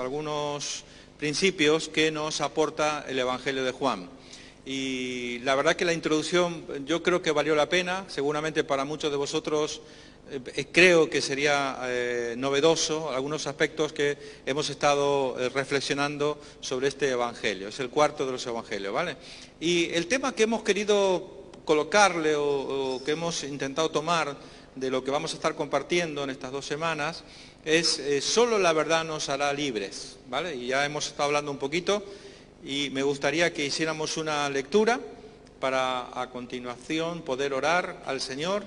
algunos principios que nos aporta el Evangelio de Juan. Y la verdad que la introducción yo creo que valió la pena, seguramente para muchos de vosotros creo que sería novedoso algunos aspectos que hemos estado reflexionando sobre este Evangelio. Es el cuarto de los Evangelios, ¿vale? Y el tema que hemos querido colocarle o que hemos intentado tomar de lo que vamos a estar compartiendo en estas 2 semanas es solo la verdad nos hará libres, ¿vale? Y ya hemos estado hablando un poquito y me gustaría que hiciéramos una lectura para a continuación poder orar al Señor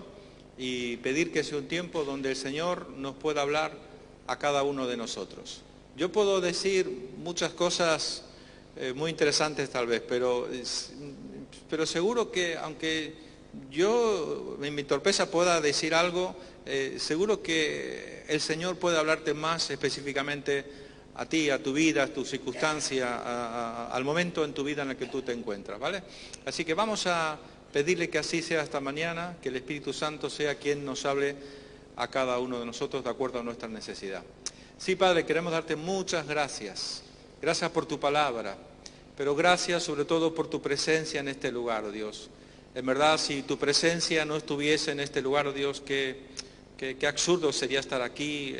y pedir que sea un tiempo donde el Señor nos pueda hablar a cada uno de nosotros. Yo puedo decir muchas cosas muy interesantes tal vez, pero seguro que aunque yo en mi torpeza pueda decir algo, seguro que el Señor puede hablarte más específicamente a ti, a tu vida, a tu circunstancia, al momento en tu vida en el que tú te encuentras, ¿vale? Así que vamos a pedirle que así sea esta mañana, que el Espíritu Santo sea quien nos hable a cada uno de nosotros de acuerdo a nuestra necesidad. Sí, Padre, queremos darte muchas gracias. Gracias por tu palabra, pero gracias sobre todo por tu presencia en este lugar, oh Dios. En verdad, si tu presencia no estuviese en este lugar, oh Dios, qué absurdo sería estar aquí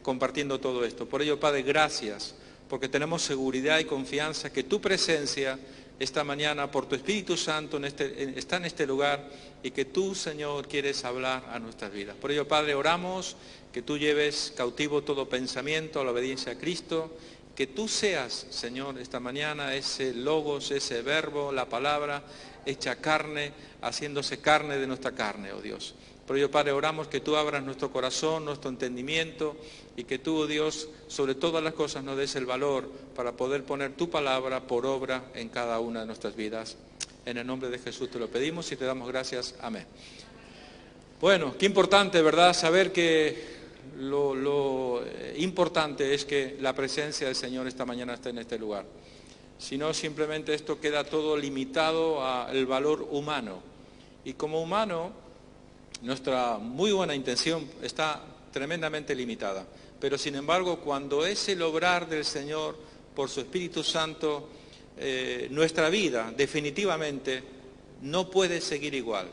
compartiendo todo esto. Por ello, Padre, gracias, porque tenemos seguridad y confianza que tu presencia esta mañana, por tu Espíritu Santo, está en este lugar y que tú, Señor, quieres hablar a nuestras vidas. Por ello, Padre, oramos que tú lleves cautivo todo pensamiento a la obediencia a Cristo, que tú seas, Señor, esta mañana ese logos, ese verbo, la palabra hecha carne, haciéndose carne de nuestra carne, oh Dios. Por ello, Padre, oramos que tú abras nuestro corazón, nuestro entendimiento y que tú, oh Dios, sobre todas las cosas nos des el valor para poder poner tu palabra por obra en cada una de nuestras vidas. En el nombre de Jesús te lo pedimos y te damos gracias. Amén. Bueno, qué importante, ¿verdad? Saber que lo importante es que la presencia del Señor esta mañana esté en este lugar. Si no, simplemente esto queda todo limitado al valor humano. Y como humano, nuestra muy buena intención está tremendamente limitada. Pero sin embargo, cuando es el obrar del Señor por su Espíritu Santo, nuestra vida definitivamente no puede seguir igual.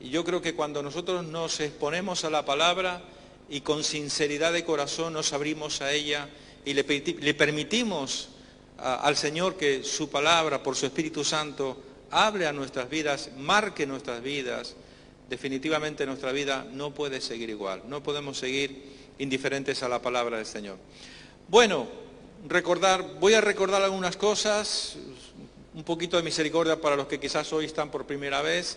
Y yo creo que cuando nosotros nos exponemos a la palabra y con sinceridad de corazón nos abrimos a ella y le permitimos al Señor que su palabra por su Espíritu Santo hable a nuestras vidas, marque nuestras vidas, definitivamente nuestra vida no puede seguir igual. No podemos seguir indiferentes a la palabra del Señor. Bueno, voy a recordar algunas cosas, un poquito de misericordia para los que quizás hoy están por primera vez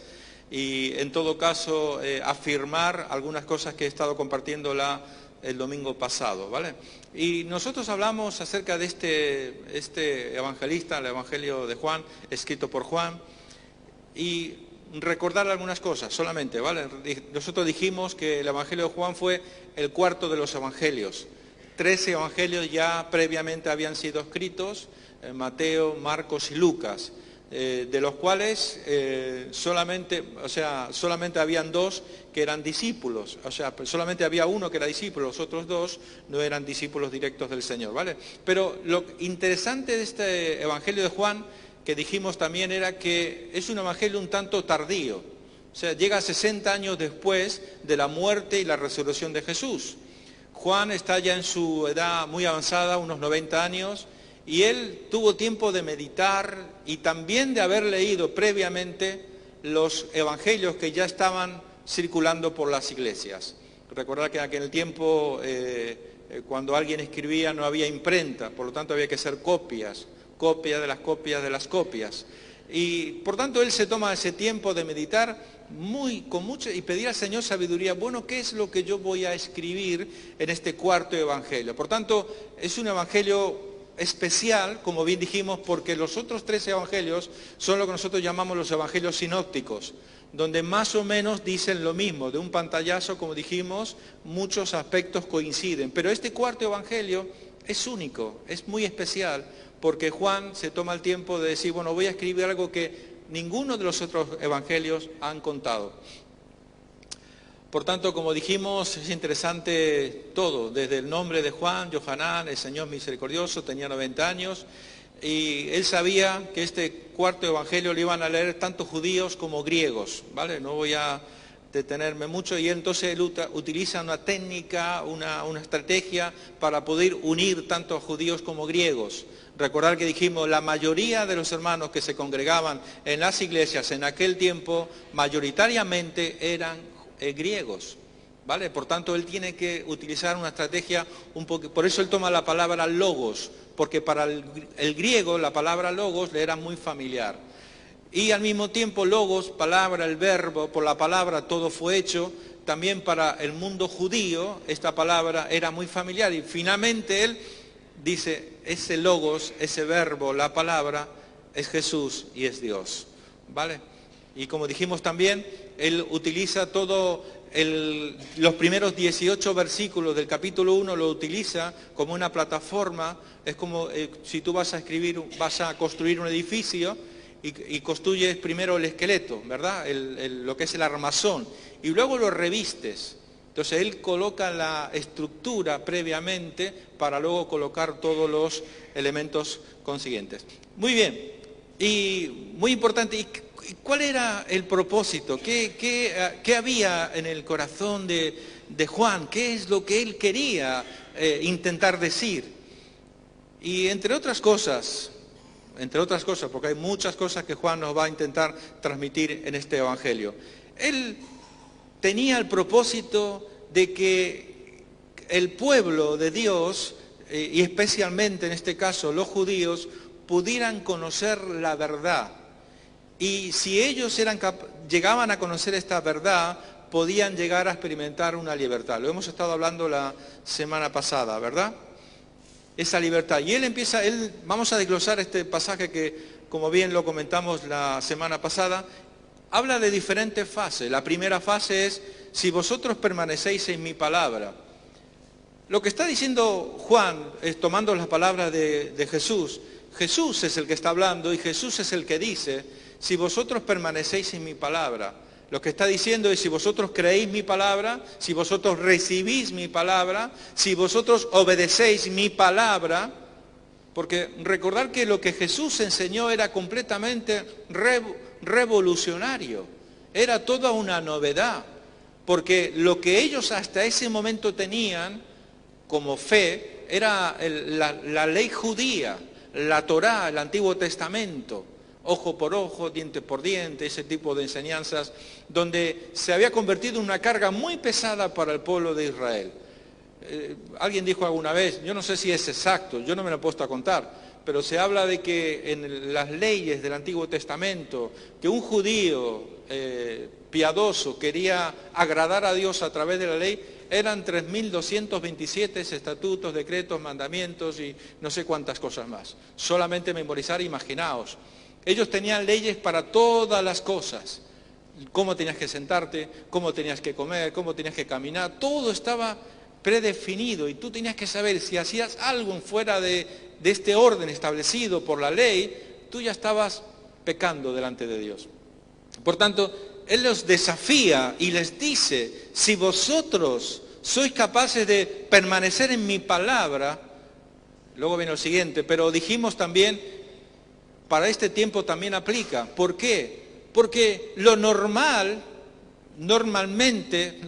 y en todo caso afirmar algunas cosas que he estado compartiendo el domingo pasado, ¿vale? Y nosotros hablamos acerca de este evangelista, el Evangelio de Juan, escrito por Juan, y recordar algunas cosas solamente, ¿vale? Nosotros dijimos que el Evangelio de Juan fue el cuarto de los Evangelios. 13 Evangelios ya previamente habían sido escritos, Mateo, Marcos y Lucas, de los cuales solamente habían 2 que eran discípulos, o sea, solamente había uno que era discípulo, los otros 2 no eran discípulos directos del Señor, ¿vale? Pero lo interesante de este Evangelio de Juan, que dijimos también, era que es un evangelio un tanto tardío, o sea, llega 60 años después de la muerte y la resurrección de Jesús. Juan está ya en su edad muy avanzada, unos 90 años, y él tuvo tiempo de meditar y también de haber leído previamente los evangelios que ya estaban circulando por las iglesias. Recordad que en aquel tiempo, cuando alguien escribía, no había imprenta, por lo tanto había que hacer copias de las copias de las copias. Y por tanto él se toma ese tiempo de meditar con mucho y pedir al Señor sabiduría. Bueno, ¿qué es lo que yo voy a escribir en este cuarto evangelio? Por tanto, es un evangelio especial, como bien dijimos, porque los otros 3 evangelios son lo que nosotros llamamos los evangelios sinópticos, donde más o menos dicen lo mismo, de un pantallazo, como dijimos, muchos aspectos coinciden. Pero este cuarto evangelio es único, es muy especial, porque Juan se toma el tiempo de decir, bueno, voy a escribir algo que ninguno de los otros evangelios han contado. Por tanto, como dijimos, es interesante todo, desde el nombre de Juan, Johanán, el Señor misericordioso, tenía 90 años, y él sabía que este cuarto evangelio lo iban a leer tanto judíos como griegos, ¿vale? No voy a detenerme mucho, y entonces él utiliza una técnica, una estrategia para poder unir tanto a judíos como griegos. Recordar que dijimos, la mayoría de los hermanos que se congregaban en las iglesias en aquel tiempo, mayoritariamente eran griegos, ¿vale? Por tanto, él tiene que utilizar una estrategia un poco, por eso él toma la palabra logos, porque para el griego la palabra logos le era muy familiar. Y al mismo tiempo logos, palabra, el verbo, por la palabra todo fue hecho, también para el mundo judío esta palabra era muy familiar. Y finalmente él dice, ese logos, ese verbo, la palabra, es Jesús y es Dios, ¿vale? Y como dijimos también, él utiliza los primeros 18 versículos del capítulo 1, lo utiliza como una plataforma. Es como si tú vas a construir un edificio y construyes primero el esqueleto, ¿verdad? Lo que es el armazón, y luego lo revistes. Entonces él coloca la estructura previamente para luego colocar todos los elementos consiguientes. Muy bien, y muy importante, ¿y cuál era el propósito? ¿Qué había en el corazón de Juan? ¿Qué es lo que él quería intentar decir? Y entre otras cosas, porque hay muchas cosas que Juan nos va a intentar transmitir en este evangelio, él tenía el propósito de que el pueblo de Dios, y especialmente en este caso los judíos, pudieran conocer la verdad. Y si ellos llegaban a conocer esta verdad, podían llegar a experimentar una libertad. Lo hemos estado hablando la semana pasada, ¿verdad? Esa libertad. Y vamos a desglosar este pasaje que, como bien lo comentamos la semana pasada, habla de diferentes fases. La primera fase es, si vosotros permanecéis en mi palabra. Lo que está diciendo Juan, tomando las palabras de Jesús, Jesús es el que está hablando y Jesús es el que dice, si vosotros permanecéis en mi palabra. Lo que está diciendo es, si vosotros creéis mi palabra, si vosotros recibís mi palabra, si vosotros obedecéis mi palabra, porque recordar que lo que Jesús enseñó era completamente revolucionario, era toda una novedad, porque lo que ellos hasta ese momento tenían como fe era la ley judía, la Torá, el Antiguo Testamento, ojo por ojo, diente por diente, ese tipo de enseñanzas, donde se había convertido en una carga muy pesada para el pueblo de Israel. Alguien dijo alguna vez, yo no sé si es exacto, yo no me lo he puesto a contar, pero se habla de que en las leyes del Antiguo Testamento, que un judío piadoso quería agradar a Dios a través de la ley, eran 3.227 estatutos, decretos, mandamientos y no sé cuántas cosas más. Solamente memorizar, imaginaos. Ellos tenían leyes para todas las cosas. Cómo tenías que sentarte, cómo tenías que comer, cómo tenías que caminar, todo estaba predefinido y tú tenías que saber si hacías algo fuera de este orden establecido por la ley, tú ya estabas pecando delante de Dios. Por tanto, Él los desafía y les dice, si vosotros sois capaces de permanecer en mi palabra, luego viene lo siguiente, pero dijimos también, para este tiempo también aplica. ¿Por qué? Porque lo normal, normalmente,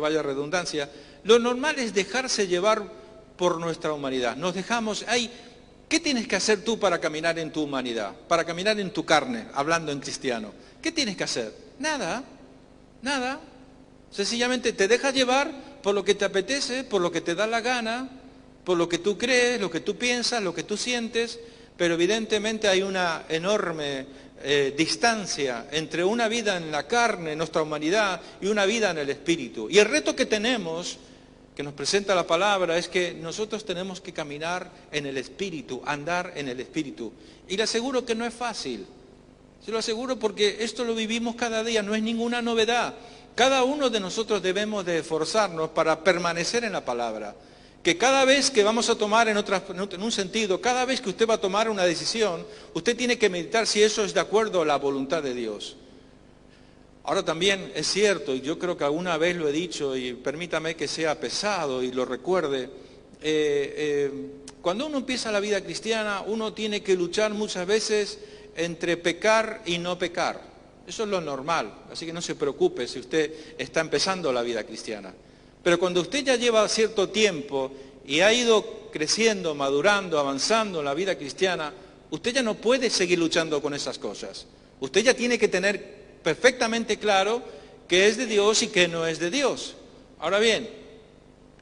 vaya redundancia, lo normal es dejarse llevar por nuestra humanidad. Nos dejamos, ¿qué tienes que hacer tú para caminar en tu humanidad? Para caminar en tu carne, hablando en cristiano. ¿Qué tienes que hacer? Nada. Sencillamente te dejas llevar por lo que te apetece, por lo que te da la gana, por lo que tú crees, lo que tú piensas, lo que tú sientes, pero evidentemente hay una enorme distancia entre una vida en la carne, en nuestra humanidad, y una vida en el Espíritu. Y el reto que tenemos, que nos presenta la palabra, es que nosotros tenemos que caminar en el Espíritu, andar en el Espíritu. Y le aseguro que no es fácil. Se lo aseguro porque esto lo vivimos cada día, no es ninguna novedad. Cada uno de nosotros debemos de esforzarnos para permanecer en la palabra. Que cada vez que vamos a tomar en un sentido, cada vez que usted va a tomar una decisión, usted tiene que meditar si eso es de acuerdo a la voluntad de Dios. Ahora también es cierto, y yo creo que alguna vez lo he dicho, y permítame que sea pesado y lo recuerde, cuando uno empieza la vida cristiana, uno tiene que luchar muchas veces entre pecar y no pecar. Eso es lo normal, así que no se preocupe si usted está empezando la vida cristiana. Pero cuando usted ya lleva cierto tiempo y ha ido creciendo, madurando, avanzando en la vida cristiana, usted ya no puede seguir luchando con esas cosas. Usted ya tiene que tener perfectamente claro qué es de Dios y qué no es de Dios. Ahora bien,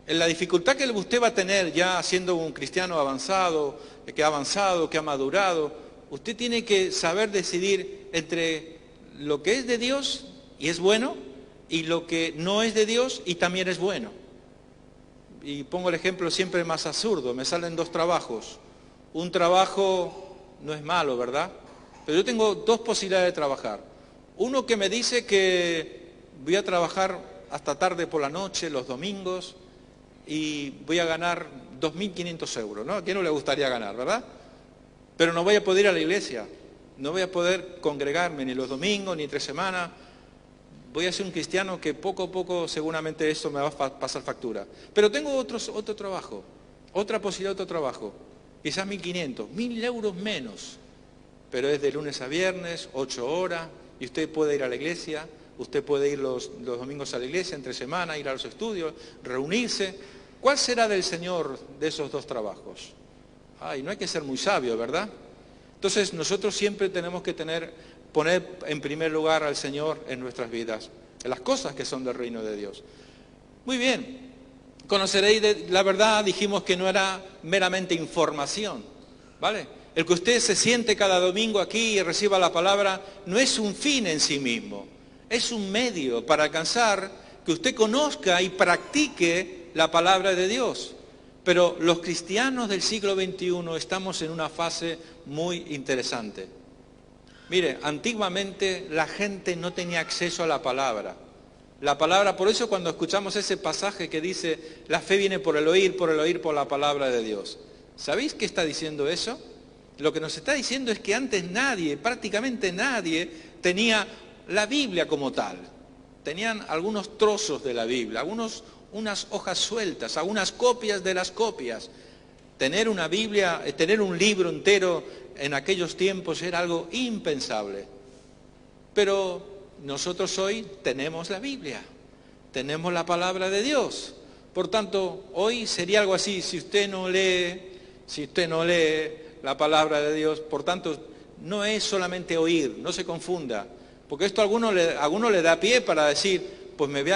en la dificultad que usted va a tener ya siendo un cristiano avanzado, que ha madurado, usted tiene que saber decidir entre lo que es de Dios y es bueno, y lo que no es de Dios y también es bueno. Y pongo el ejemplo siempre más absurdo, me salen dos trabajos. Un trabajo no es malo, ¿verdad? Pero yo tengo dos posibilidades de trabajar. Uno que me dice que voy a trabajar hasta tarde por la noche, los domingos, y voy a ganar 2.500 euros, ¿no? ¿A quién no le gustaría ganar, verdad? Pero no voy a poder ir a la iglesia, no voy a poder congregarme ni los domingos, ni entre semanas. Voy a ser un cristiano que poco a poco seguramente esto me va a pasar factura. Pero tengo otro trabajo, otra posibilidad de otro trabajo, quizás 1.500, 1.000 euros menos, pero es de lunes a viernes, 8 horas, y usted puede ir a la iglesia, usted puede ir los domingos a la iglesia, entre semana, ir a los estudios, reunirse. ¿Cuál será del Señor de esos dos trabajos? Ay, no hay que ser muy sabio, ¿verdad? Entonces nosotros siempre tenemos que poner en primer lugar al Señor en nuestras vidas, en las cosas que son del reino de Dios. Muy bien, conoceréis la verdad, dijimos que no era meramente información, ¿vale? El que usted se siente cada domingo aquí y reciba la palabra no es un fin en sí mismo, es un medio para alcanzar que usted conozca y practique la palabra de Dios. Pero los cristianos del siglo XXI estamos en una fase muy interesante. Mire, antiguamente la gente no tenía acceso a la palabra. La palabra, por eso cuando escuchamos ese pasaje que dice, la fe viene por el oír por la palabra de Dios. ¿Sabéis qué está diciendo eso? Lo que nos está diciendo es que antes nadie, prácticamente nadie, tenía la Biblia como tal. Tenían algunos trozos de la Biblia, unas hojas sueltas, algunas copias de las copias. Tener una Biblia, tener un libro entero en aquellos tiempos era algo impensable. Pero nosotros hoy tenemos la Biblia, tenemos la palabra de Dios. Por tanto, hoy sería algo así, si usted no lee la palabra de Dios, por tanto, no es solamente oír, no se confunda, porque esto a alguno le da pie para decir, pues me voy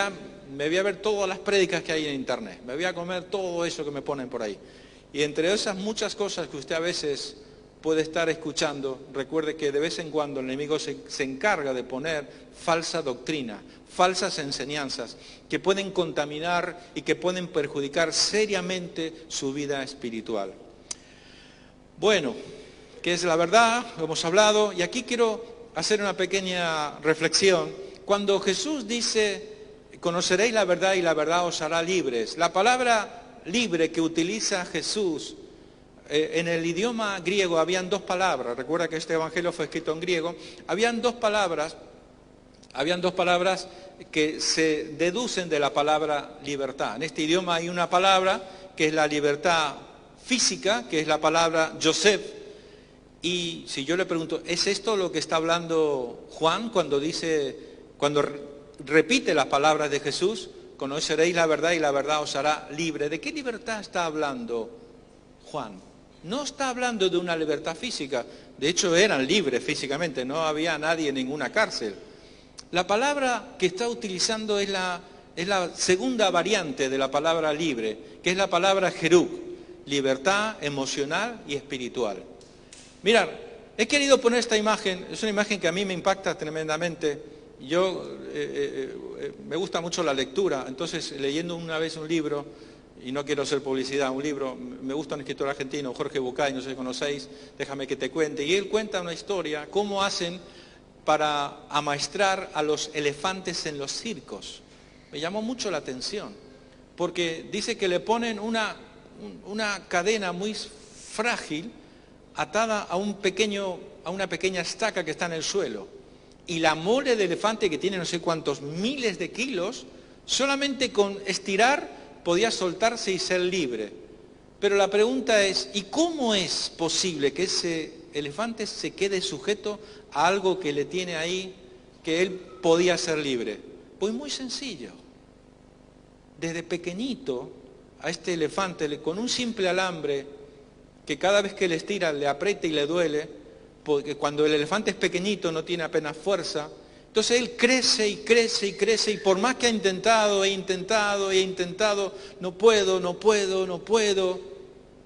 a ver todas las prédicas que hay en internet, me voy a comer todo eso que me ponen por ahí. Y entre esas muchas cosas que usted a veces puede estar escuchando, recuerde que de vez en cuando el enemigo se encarga de poner falsa doctrina, falsas enseñanzas que pueden contaminar y que pueden perjudicar seriamente su vida espiritual. Bueno, ¿qué es la verdad? Hemos hablado, y aquí quiero hacer una pequeña reflexión. Cuando Jesús dice, conoceréis la verdad y la verdad os hará libres, la palabra libre que utiliza Jesús, en el idioma griego habían dos palabras, recuerda que este evangelio fue escrito en griego, habían dos palabras que se deducen de la palabra libertad. En este idioma hay una palabra que es la libertad física, que es la palabra Yosef, y si yo le pregunto, ¿es esto lo que está hablando Juan cuando repite las palabras de Jesús? Conoceréis la verdad y la verdad os hará libre. ¿De qué libertad está hablando Juan? No está hablando de una libertad física, de hecho eran libres físicamente, no había nadie en ninguna cárcel. La palabra que está utilizando es la segunda variante de la palabra libre, que es la palabra jeruk, libertad emocional y espiritual. Mirad, he querido poner esta imagen, es una imagen que a mí me impacta tremendamente. Yo me gusta mucho la lectura, entonces leyendo una vez un libro, y no quiero hacer publicidad, un libro, me gusta un escritor argentino, Jorge Bucay, no sé si conocéis, déjame que te cuente, y él cuenta una historia, cómo hacen para amaestrar a los elefantes en los circos. Me llamó mucho la atención, porque dice que le ponen una cadena muy frágil, atada a una pequeña estaca que está en el suelo. y la mole de elefante, que tiene no sé cuántos miles de kilos, solamente con estirar podía soltarse y ser libre. Pero la pregunta es, ¿y cómo es posible que ese elefante se quede sujeto a algo que le tiene ahí, que él podía ser libre? Pues muy sencillo. Desde pequeñito a este elefante, con un simple alambre, que cada vez que le estira le aprieta y le duele, porque cuando el elefante es pequeñito no tiene apenas fuerza, entonces él crece y crece y crece, y por más que ha intentado, no puedo,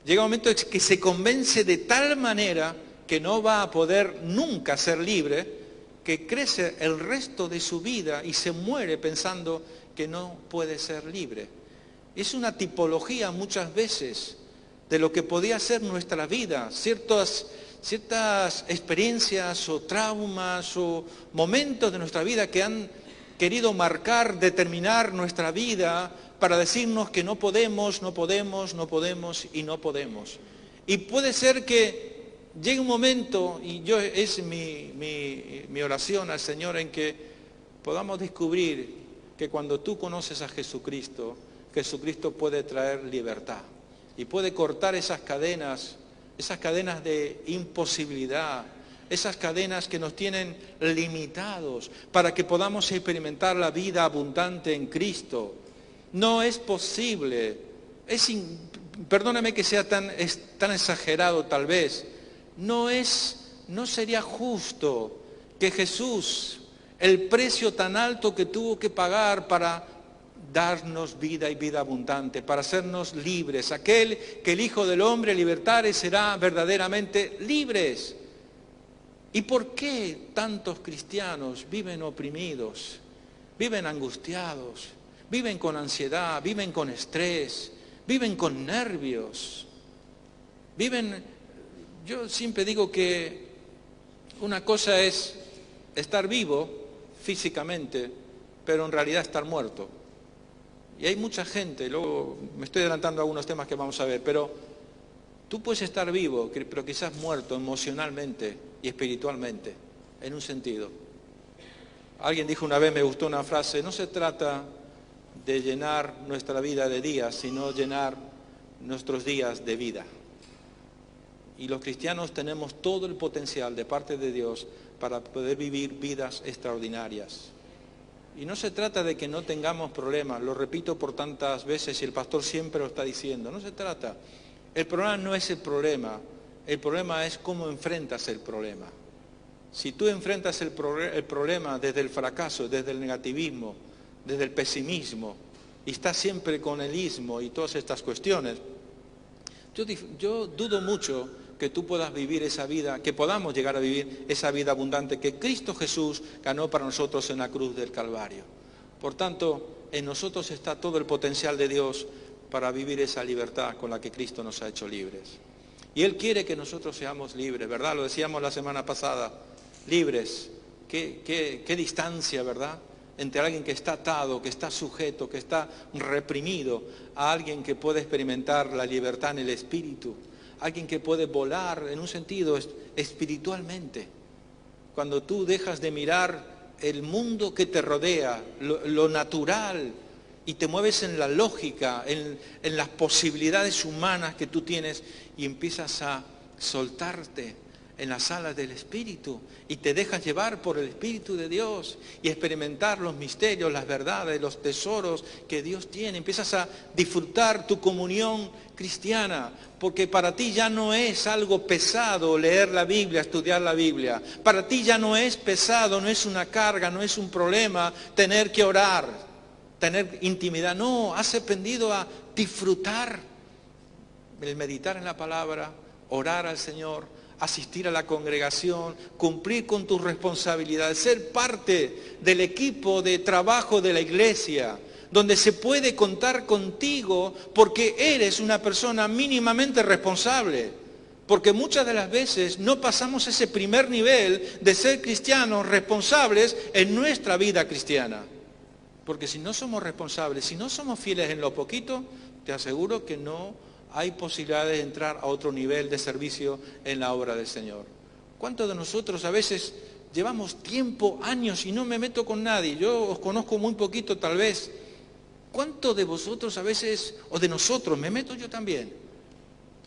llega un momento que se convence de tal manera que no va a poder nunca ser libre, que crece el resto de su vida y se muere pensando que no puede ser libre. Es una tipología muchas veces de lo que podía ser nuestra vida, ciertas experiencias o traumas o momentos de nuestra vida que han querido marcar, determinar nuestra vida para decirnos que no podemos. Y puede ser que llegue un momento, y es mi oración al Señor, en que podamos descubrir que cuando tú conoces a Jesucristo, Jesucristo puede traer libertad y puede cortar esas cadenas de imposibilidad, esas cadenas que nos tienen limitados, para que podamos experimentar la vida abundante en Cristo. No es posible, perdóname que sea tan exagerado tal vez, no sería justo que Jesús, el precio tan alto que tuvo que pagar para darnos vida y vida abundante, para hacernos libres. Aquel que el Hijo del Hombre libertare será verdaderamente libres. ¿Y por qué tantos cristianos viven oprimidos, viven angustiados, viven con ansiedad, viven con estrés, viven con nervios? Yo siempre digo que una cosa es estar vivo físicamente, pero en realidad estar muerto. Y hay mucha gente, luego me estoy adelantando a algunos temas que vamos a ver, pero tú puedes estar vivo, pero quizás muerto emocionalmente y espiritualmente, en un sentido. Alguien dijo una vez, me gustó una frase, no se trata de llenar nuestra vida de días, sino llenar nuestros días de vida. Y los cristianos tenemos todo el potencial de parte de Dios para poder vivir vidas extraordinarias. Y no se trata de que no tengamos problemas, lo repito por tantas veces y el pastor siempre lo está diciendo, no se trata. El problema no es el problema es cómo enfrentas el problema. Si tú enfrentas el problema desde el fracaso, desde el negativismo, desde el pesimismo, y estás siempre con el ismo y todas estas cuestiones, yo dudo mucho que tú puedas vivir esa vida, que podamos llegar a vivir esa vida abundante que Cristo Jesús ganó para nosotros en la cruz del Calvario. Por tanto, en nosotros está todo el potencial de Dios para vivir esa libertad con la que Cristo nos ha hecho libres. Y Él quiere que nosotros seamos libres, ¿verdad? Lo decíamos la semana pasada, libres. Qué distancia, ¿verdad? Entre alguien que está atado, que está sujeto, que está reprimido, a alguien que puede experimentar la libertad en el espíritu. Alguien que puede volar en un sentido espiritualmente. Cuando tú dejas de mirar el mundo que te rodea, lo natural, y te mueves en la lógica, en las posibilidades humanas que tú tienes, y empiezas a soltarte en las alas del Espíritu y te dejas llevar por el Espíritu de Dios y experimentar los misterios, las verdades, los tesoros que Dios tiene. Empiezas a disfrutar tu comunión cristiana, porque para ti ya no es algo pesado leer la Biblia, estudiar la Biblia. Para ti ya no es pesado, no es una carga, no es un problema tener que orar, tener intimidad. No, has aprendido a disfrutar el meditar en la palabra, orar al Señor, asistir a la congregación, cumplir con tus responsabilidades, ser parte del equipo de trabajo de la iglesia, donde se puede contar contigo porque eres una persona mínimamente responsable. Porque muchas de las veces no pasamos ese primer nivel de ser cristianos responsables en nuestra vida cristiana. Porque si no somos responsables, si no somos fieles en lo poquito, te aseguro que no hay posibilidad de entrar a otro nivel de servicio en la obra del Señor. ¿Cuántos de nosotros a veces llevamos tiempo, años, y no me meto con nadie. Yo os conozco muy poquito tal vez. ¿Cuántos de vosotros a veces, o de nosotros, me meto yo también?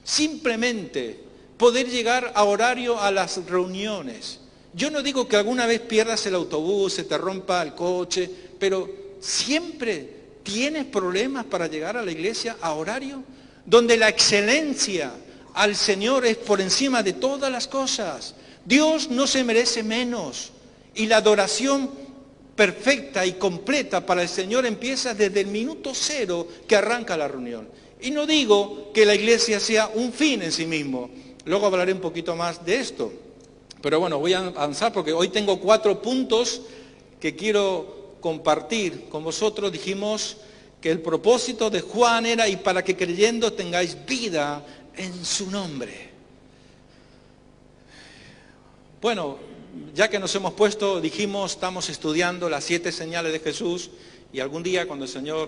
Simplemente poder llegar a horario a las reuniones. Yo no digo que alguna vez pierdas el autobús, se te rompa el coche, pero siempre tienes problemas para llegar a la iglesia a horario, donde la excelencia al Señor es por encima de todas las cosas. Dios no se merece menos, y la adoración perfecta y completa para el Señor empieza desde el minuto cero que arranca la reunión. Y no digo que la iglesia sea un fin en sí mismo, luego hablaré un poquito más de esto. Pero bueno, voy a avanzar porque hoy tengo 4 puntos que quiero compartir con vosotros. Dijimos que el propósito de Juan era, y para que creyendo tengáis vida en su nombre. Bueno, ya que nos hemos puesto, dijimos, estamos estudiando las 7 señales de Jesús, y algún día cuando el Señor,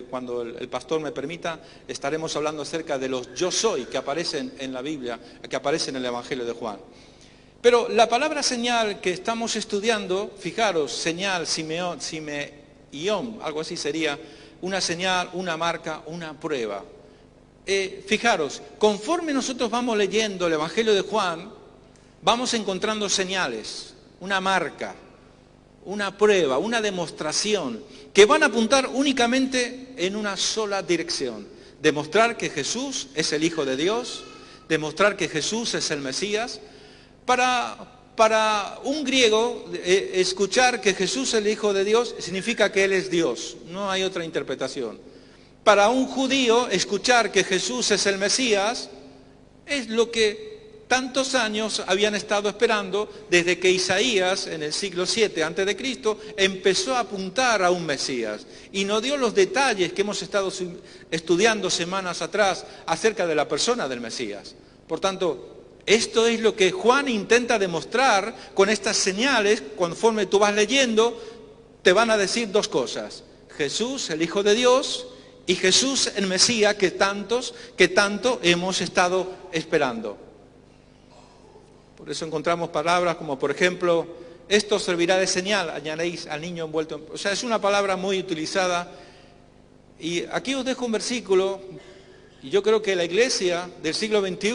cuando el pastor me permita, estaremos hablando acerca de los yo soy que aparecen en la Biblia, que aparecen en el Evangelio de Juan. Pero la palabra señal que estamos estudiando, fijaros, señal, simeion, algo así sería, una señal, una marca, una prueba. Fijaros, conforme nosotros vamos leyendo el Evangelio de Juan, vamos encontrando señales, una marca, una prueba, una demostración, que van a apuntar únicamente en una sola dirección. Demostrar que Jesús es el Hijo de Dios, demostrar que Jesús es el Mesías. Para un griego, escuchar que Jesús es el Hijo de Dios significa que Él es Dios, no hay otra interpretación. Para un judío, escuchar que Jesús es el Mesías es lo que tantos años habían estado esperando desde que Isaías, en el siglo 7 a.C., empezó a apuntar a un Mesías. Y nos dio los detalles que hemos estado estudiando semanas atrás acerca de la persona del Mesías. Por tanto, esto es lo que Juan intenta demostrar con estas señales. Conforme tú vas leyendo, te van a decir 2 cosas. Jesús, el Hijo de Dios, y Jesús, el Mesías, que tanto hemos estado esperando. Por eso encontramos palabras como, por ejemplo, esto servirá de señal, añadéis al niño envuelto en... O sea, es una palabra muy utilizada. Y aquí os dejo un versículo, y yo creo que la iglesia del siglo XXI,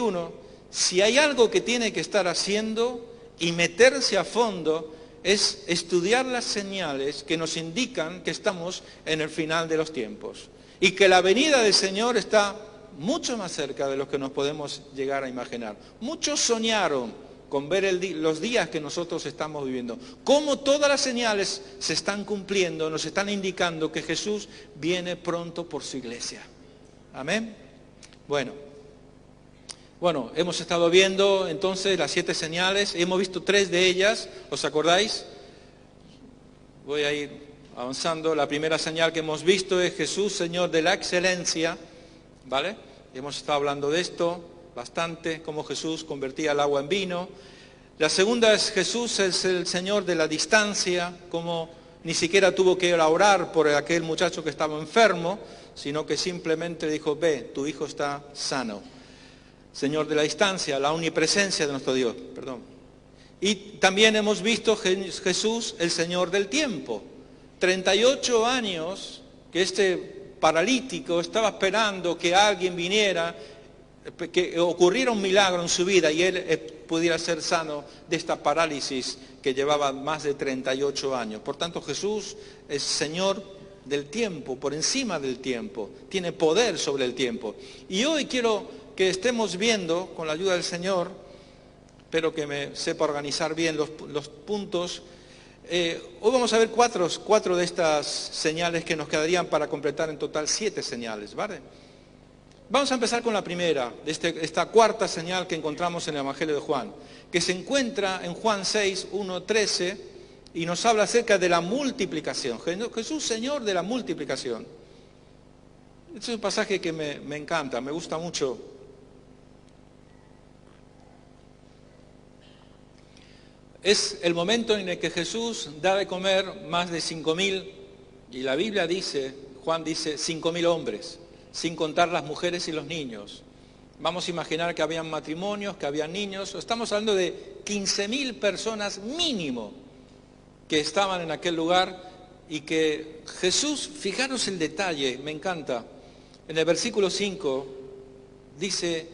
si hay algo que tiene que estar haciendo y meterse a fondo, es estudiar las señales que nos indican que estamos en el final de los tiempos. Y que la venida del Señor está mucho más cerca de lo que nos podemos llegar a imaginar. Muchos soñaron con ver los días que nosotros estamos viviendo. Cómo todas las señales se están cumpliendo, nos están indicando que Jesús viene pronto por su iglesia. Amén. Bueno, hemos estado viendo entonces las 7 señales, hemos visto 3 de ellas, ¿os acordáis? Voy a ir avanzando. La primera señal que hemos visto es Jesús, Señor de la excelencia, ¿vale? Hemos estado hablando de esto bastante, cómo Jesús convertía el agua en vino. La segunda es Jesús es el Señor de la distancia, como ni siquiera tuvo que ir a orar por aquel muchacho que estaba enfermo, sino que simplemente dijo, ve, tu hijo está sano. Señor de la distancia, la omnipresencia de nuestro Dios, perdón. Y también hemos visto Jesús, el Señor del tiempo. 38 años que este paralítico estaba esperando que alguien viniera, que ocurriera un milagro en su vida y él pudiera ser sano de esta parálisis que llevaba más de 38 años. Por tanto, Jesús es Señor del tiempo, por encima del tiempo, tiene poder sobre el tiempo. Y hoy quiero que estemos viendo, con la ayuda del Señor, espero que me sepa organizar bien los puntos. Hoy vamos a ver 4 de estas señales que nos quedarían para completar en total 7 señales, ¿vale? Vamos a empezar con la primera, de esta 4ª señal que encontramos en el Evangelio de Juan, que se encuentra en Juan 6, 1, 13, y nos habla acerca de la multiplicación. Jesús, Señor de la multiplicación. Este es un pasaje que me encanta, me gusta mucho. Es el momento en el que Jesús da de comer más de 5.000, y la Biblia dice, Juan dice, 5.000 hombres, sin contar las mujeres y los niños. Vamos a imaginar que habían matrimonios, que habían niños. Estamos hablando de 15.000 personas mínimo que estaban en aquel lugar y que Jesús, fijaros el detalle, me encanta. En el versículo 5 dice,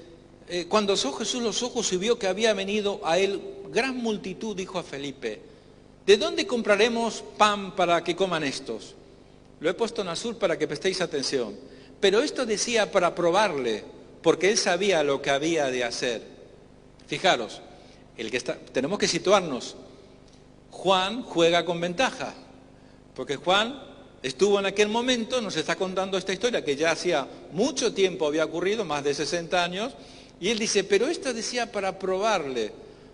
cuando alzó Jesús los ojos y vio que había venido a él gran multitud, dijo a Felipe, ¿de dónde compraremos pan para que coman estos? Lo he puesto en azul para que prestéis atención. Pero esto decía para probarle, porque él sabía lo que había de hacer. Fijaros, tenemos que situarnos. Juan juega con ventaja, porque Juan estuvo en aquel momento, nos está contando esta historia que ya hacía mucho tiempo había ocurrido, más de 60 años, y él dice, pero esto decía para probarle,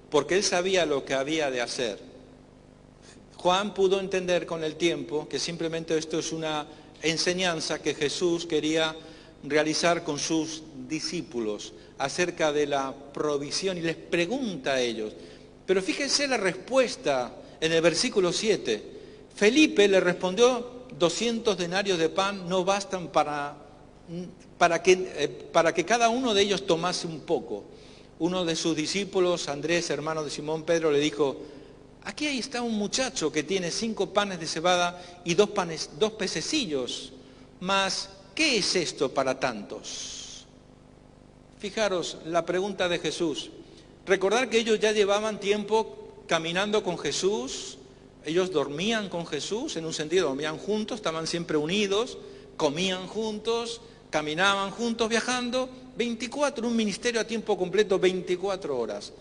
porque él sabía lo que había de hacer. Juan pudo entender con el tiempo que simplemente esto es una enseñanza que Jesús quería realizar con sus discípulos acerca de la provisión y les pregunta a ellos. Pero fíjense la respuesta en el versículo 7. Felipe le respondió, 200 denarios de pan no bastan para que cada uno de ellos tomase un poco. Uno de sus discípulos, Andrés, hermano de Simón Pedro, le dijo, aquí ahí está un muchacho que tiene 5 panes de cebada y 2 pececillos, mas ¿qué es esto para tantos? Fijaros la pregunta de Jesús. Recordar que ellos ya llevaban tiempo caminando con Jesús, ellos dormían con Jesús, en un sentido dormían juntos, estaban siempre unidos, comían juntos, caminaban juntos, viajando, 24, un ministerio a tiempo completo, 24 horas.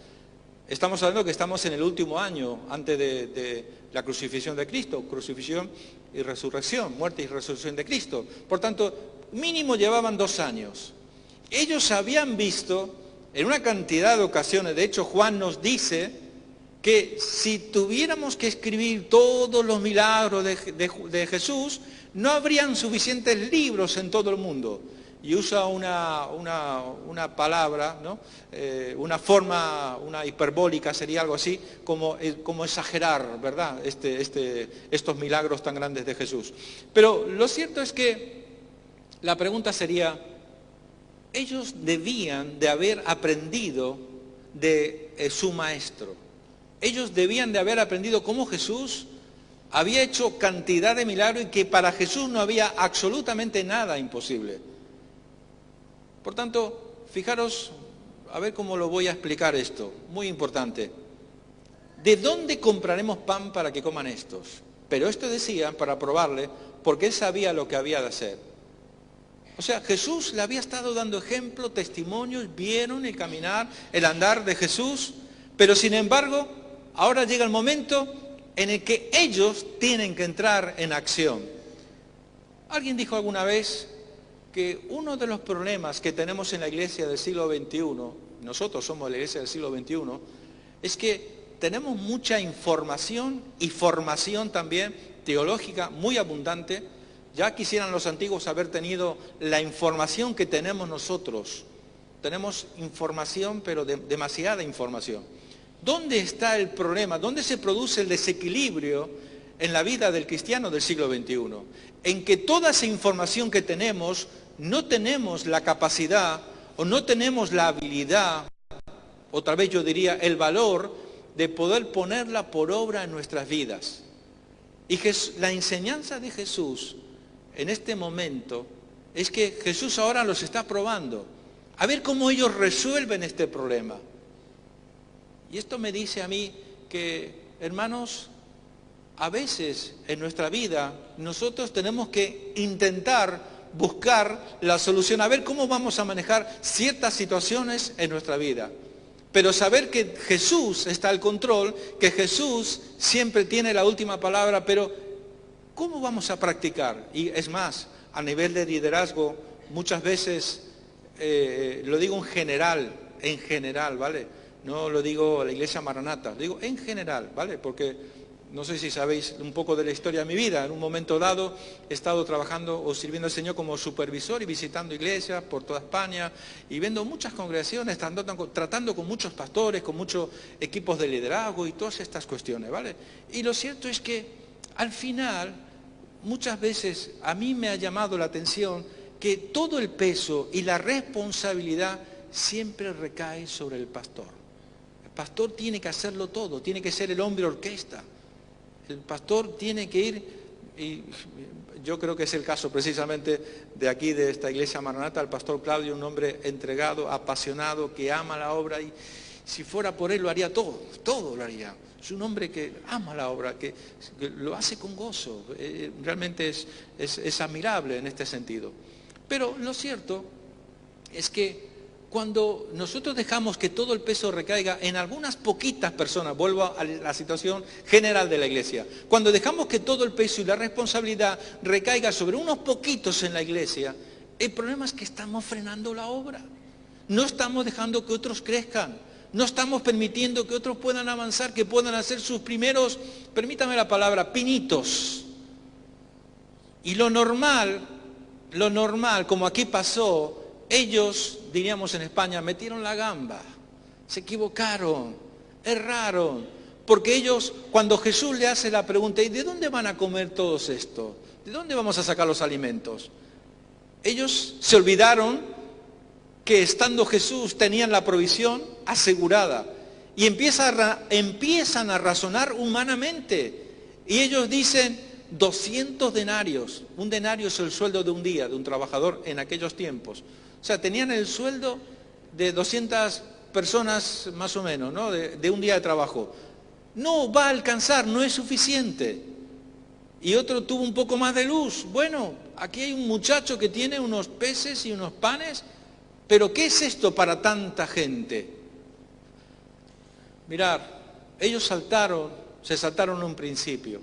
Estamos hablando que estamos en el último año antes de la crucifixión de Cristo, crucifixión y resurrección, muerte y resurrección de Cristo. Por tanto, mínimo llevaban 2 años. Ellos habían visto en una cantidad de ocasiones, de hecho Juan nos dice que si tuviéramos que escribir todos los milagros de Jesús, no habrían suficientes libros en todo el mundo. Y usa una palabra, ¿no? Una forma, una hiperbólica sería algo así, como exagerar, ¿verdad? Estos milagros tan grandes de Jesús. Pero lo cierto es que la pregunta sería, ellos debían de haber aprendido de su maestro. Ellos debían de haber aprendido cómo Jesús había hecho cantidad de milagros y que para Jesús no había absolutamente nada imposible. Por tanto, fijaros, a ver cómo lo voy a explicar esto, muy importante. ¿De dónde compraremos pan para que coman estos? Pero esto decía para probarle, porque él sabía lo que había de hacer. O sea, Jesús le había estado dando ejemplo, testimonios, vieron el caminar, el andar de Jesús, pero sin embargo, ahora llega el momento en el que ellos tienen que entrar en acción. Alguien dijo alguna vez que uno de los problemas que tenemos en la iglesia del siglo XXI, nosotros somos la iglesia del siglo XXI, es que tenemos mucha información y formación también teológica muy abundante. Ya quisieran los antiguos haber tenido la información que tenemos nosotros. Tenemos información, pero demasiada información. ¿Dónde está el problema? ¿Dónde se produce el desequilibrio en la vida del cristiano del siglo XXI? En que toda esa información que tenemos, no tenemos la capacidad o no tenemos la habilidad, o tal vez yo diría el valor, de poder ponerla por obra en nuestras vidas. Y la enseñanza de Jesús en este momento es que Jesús ahora los está probando, a ver cómo ellos resuelven este problema. Y esto me dice a mí que, hermanos, a veces en nuestra vida nosotros tenemos que intentar buscar la solución, a ver cómo vamos a manejar ciertas situaciones en nuestra vida. Pero saber que Jesús está al control, que Jesús siempre tiene la última palabra, pero ¿cómo vamos a practicar? Y es más, a nivel de liderazgo, muchas veces, lo digo en general, ¿vale? No lo digo a la iglesia Maranata, lo digo en general, ¿vale? Porque no sé si sabéis un poco de la historia de mi vida. En un momento dado he estado trabajando o sirviendo al Señor como supervisor y visitando iglesias por toda España y viendo muchas congregaciones, tratando con muchos pastores, con muchos equipos de liderazgo y todas estas cuestiones, ¿vale? Y lo cierto es que al final, muchas veces a mí me ha llamado la atención que todo el peso y la responsabilidad siempre recae sobre el pastor. El pastor tiene que hacerlo todo, tiene que ser el hombre orquesta. El pastor tiene que ir, y yo creo que es el caso precisamente de aquí, de esta iglesia Maranata, el pastor Claudio, un hombre entregado, apasionado, que ama la obra, y si fuera por él lo haría todo, todo lo haría. Es un hombre que ama la obra, que lo hace con gozo, realmente es admirable en este sentido. Pero lo cierto es que cuando nosotros dejamos que todo el peso recaiga en algunas poquitas personas, vuelvo a la situación general de la iglesia, cuando dejamos que todo el peso y la responsabilidad recaiga sobre unos poquitos en la iglesia, el problema es que estamos frenando la obra. No estamos dejando que otros crezcan, no estamos permitiendo que otros puedan avanzar, que puedan hacer sus primeros, permítame la palabra, pinitos. Y lo normal, como aquí pasó, ellos, diríamos en España, metieron la gamba, se equivocaron, erraron, porque ellos, cuando Jesús le hace la pregunta, ¿y de dónde van a comer todos esto? ¿De dónde vamos a sacar los alimentos? Ellos se olvidaron que estando Jesús tenían la provisión asegurada y empiezan a razonar humanamente. Y ellos dicen 200 denarios. Un denario es el sueldo de un día, de un trabajador en aquellos tiempos. O sea, tenían el sueldo de 200 personas más o menos, ¿no? De un día de trabajo. No va a alcanzar, no es suficiente. Y otro tuvo un poco más de luz. Bueno, aquí hay un muchacho que tiene unos peces y unos panes, pero ¿qué es esto para tanta gente? Mirad, ellos se saltaron un principio.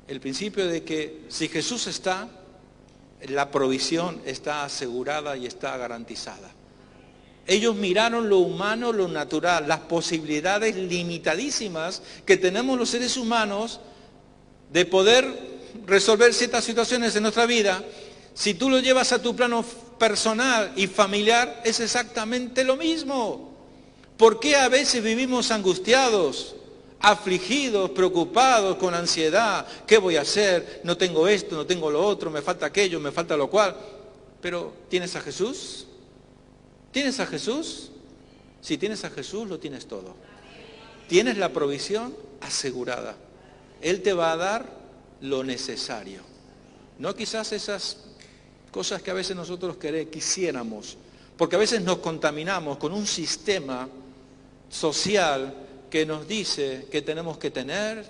El principio de que si Jesús está, la provisión está asegurada y está garantizada. Ellos miraron lo humano, lo natural, las posibilidades limitadísimas que tenemos los seres humanos de poder resolver ciertas situaciones en nuestra vida. Si tú lo llevas a tu plano personal y familiar, es exactamente lo mismo. ¿Por qué a veces vivimos angustiados, afligidos, preocupados, con ansiedad? ¿Qué voy a hacer? No tengo esto, no tengo lo otro, me falta aquello, me falta lo cual. Pero, ¿tienes a Jesús? ¿Tienes a Jesús? Si tienes a Jesús, lo tienes todo. Tienes la provisión asegurada. Él te va a dar lo necesario. No quizás esas cosas que a veces nosotros quisiéramos, porque a veces nos contaminamos con un sistema social que nos dice que tenemos que tener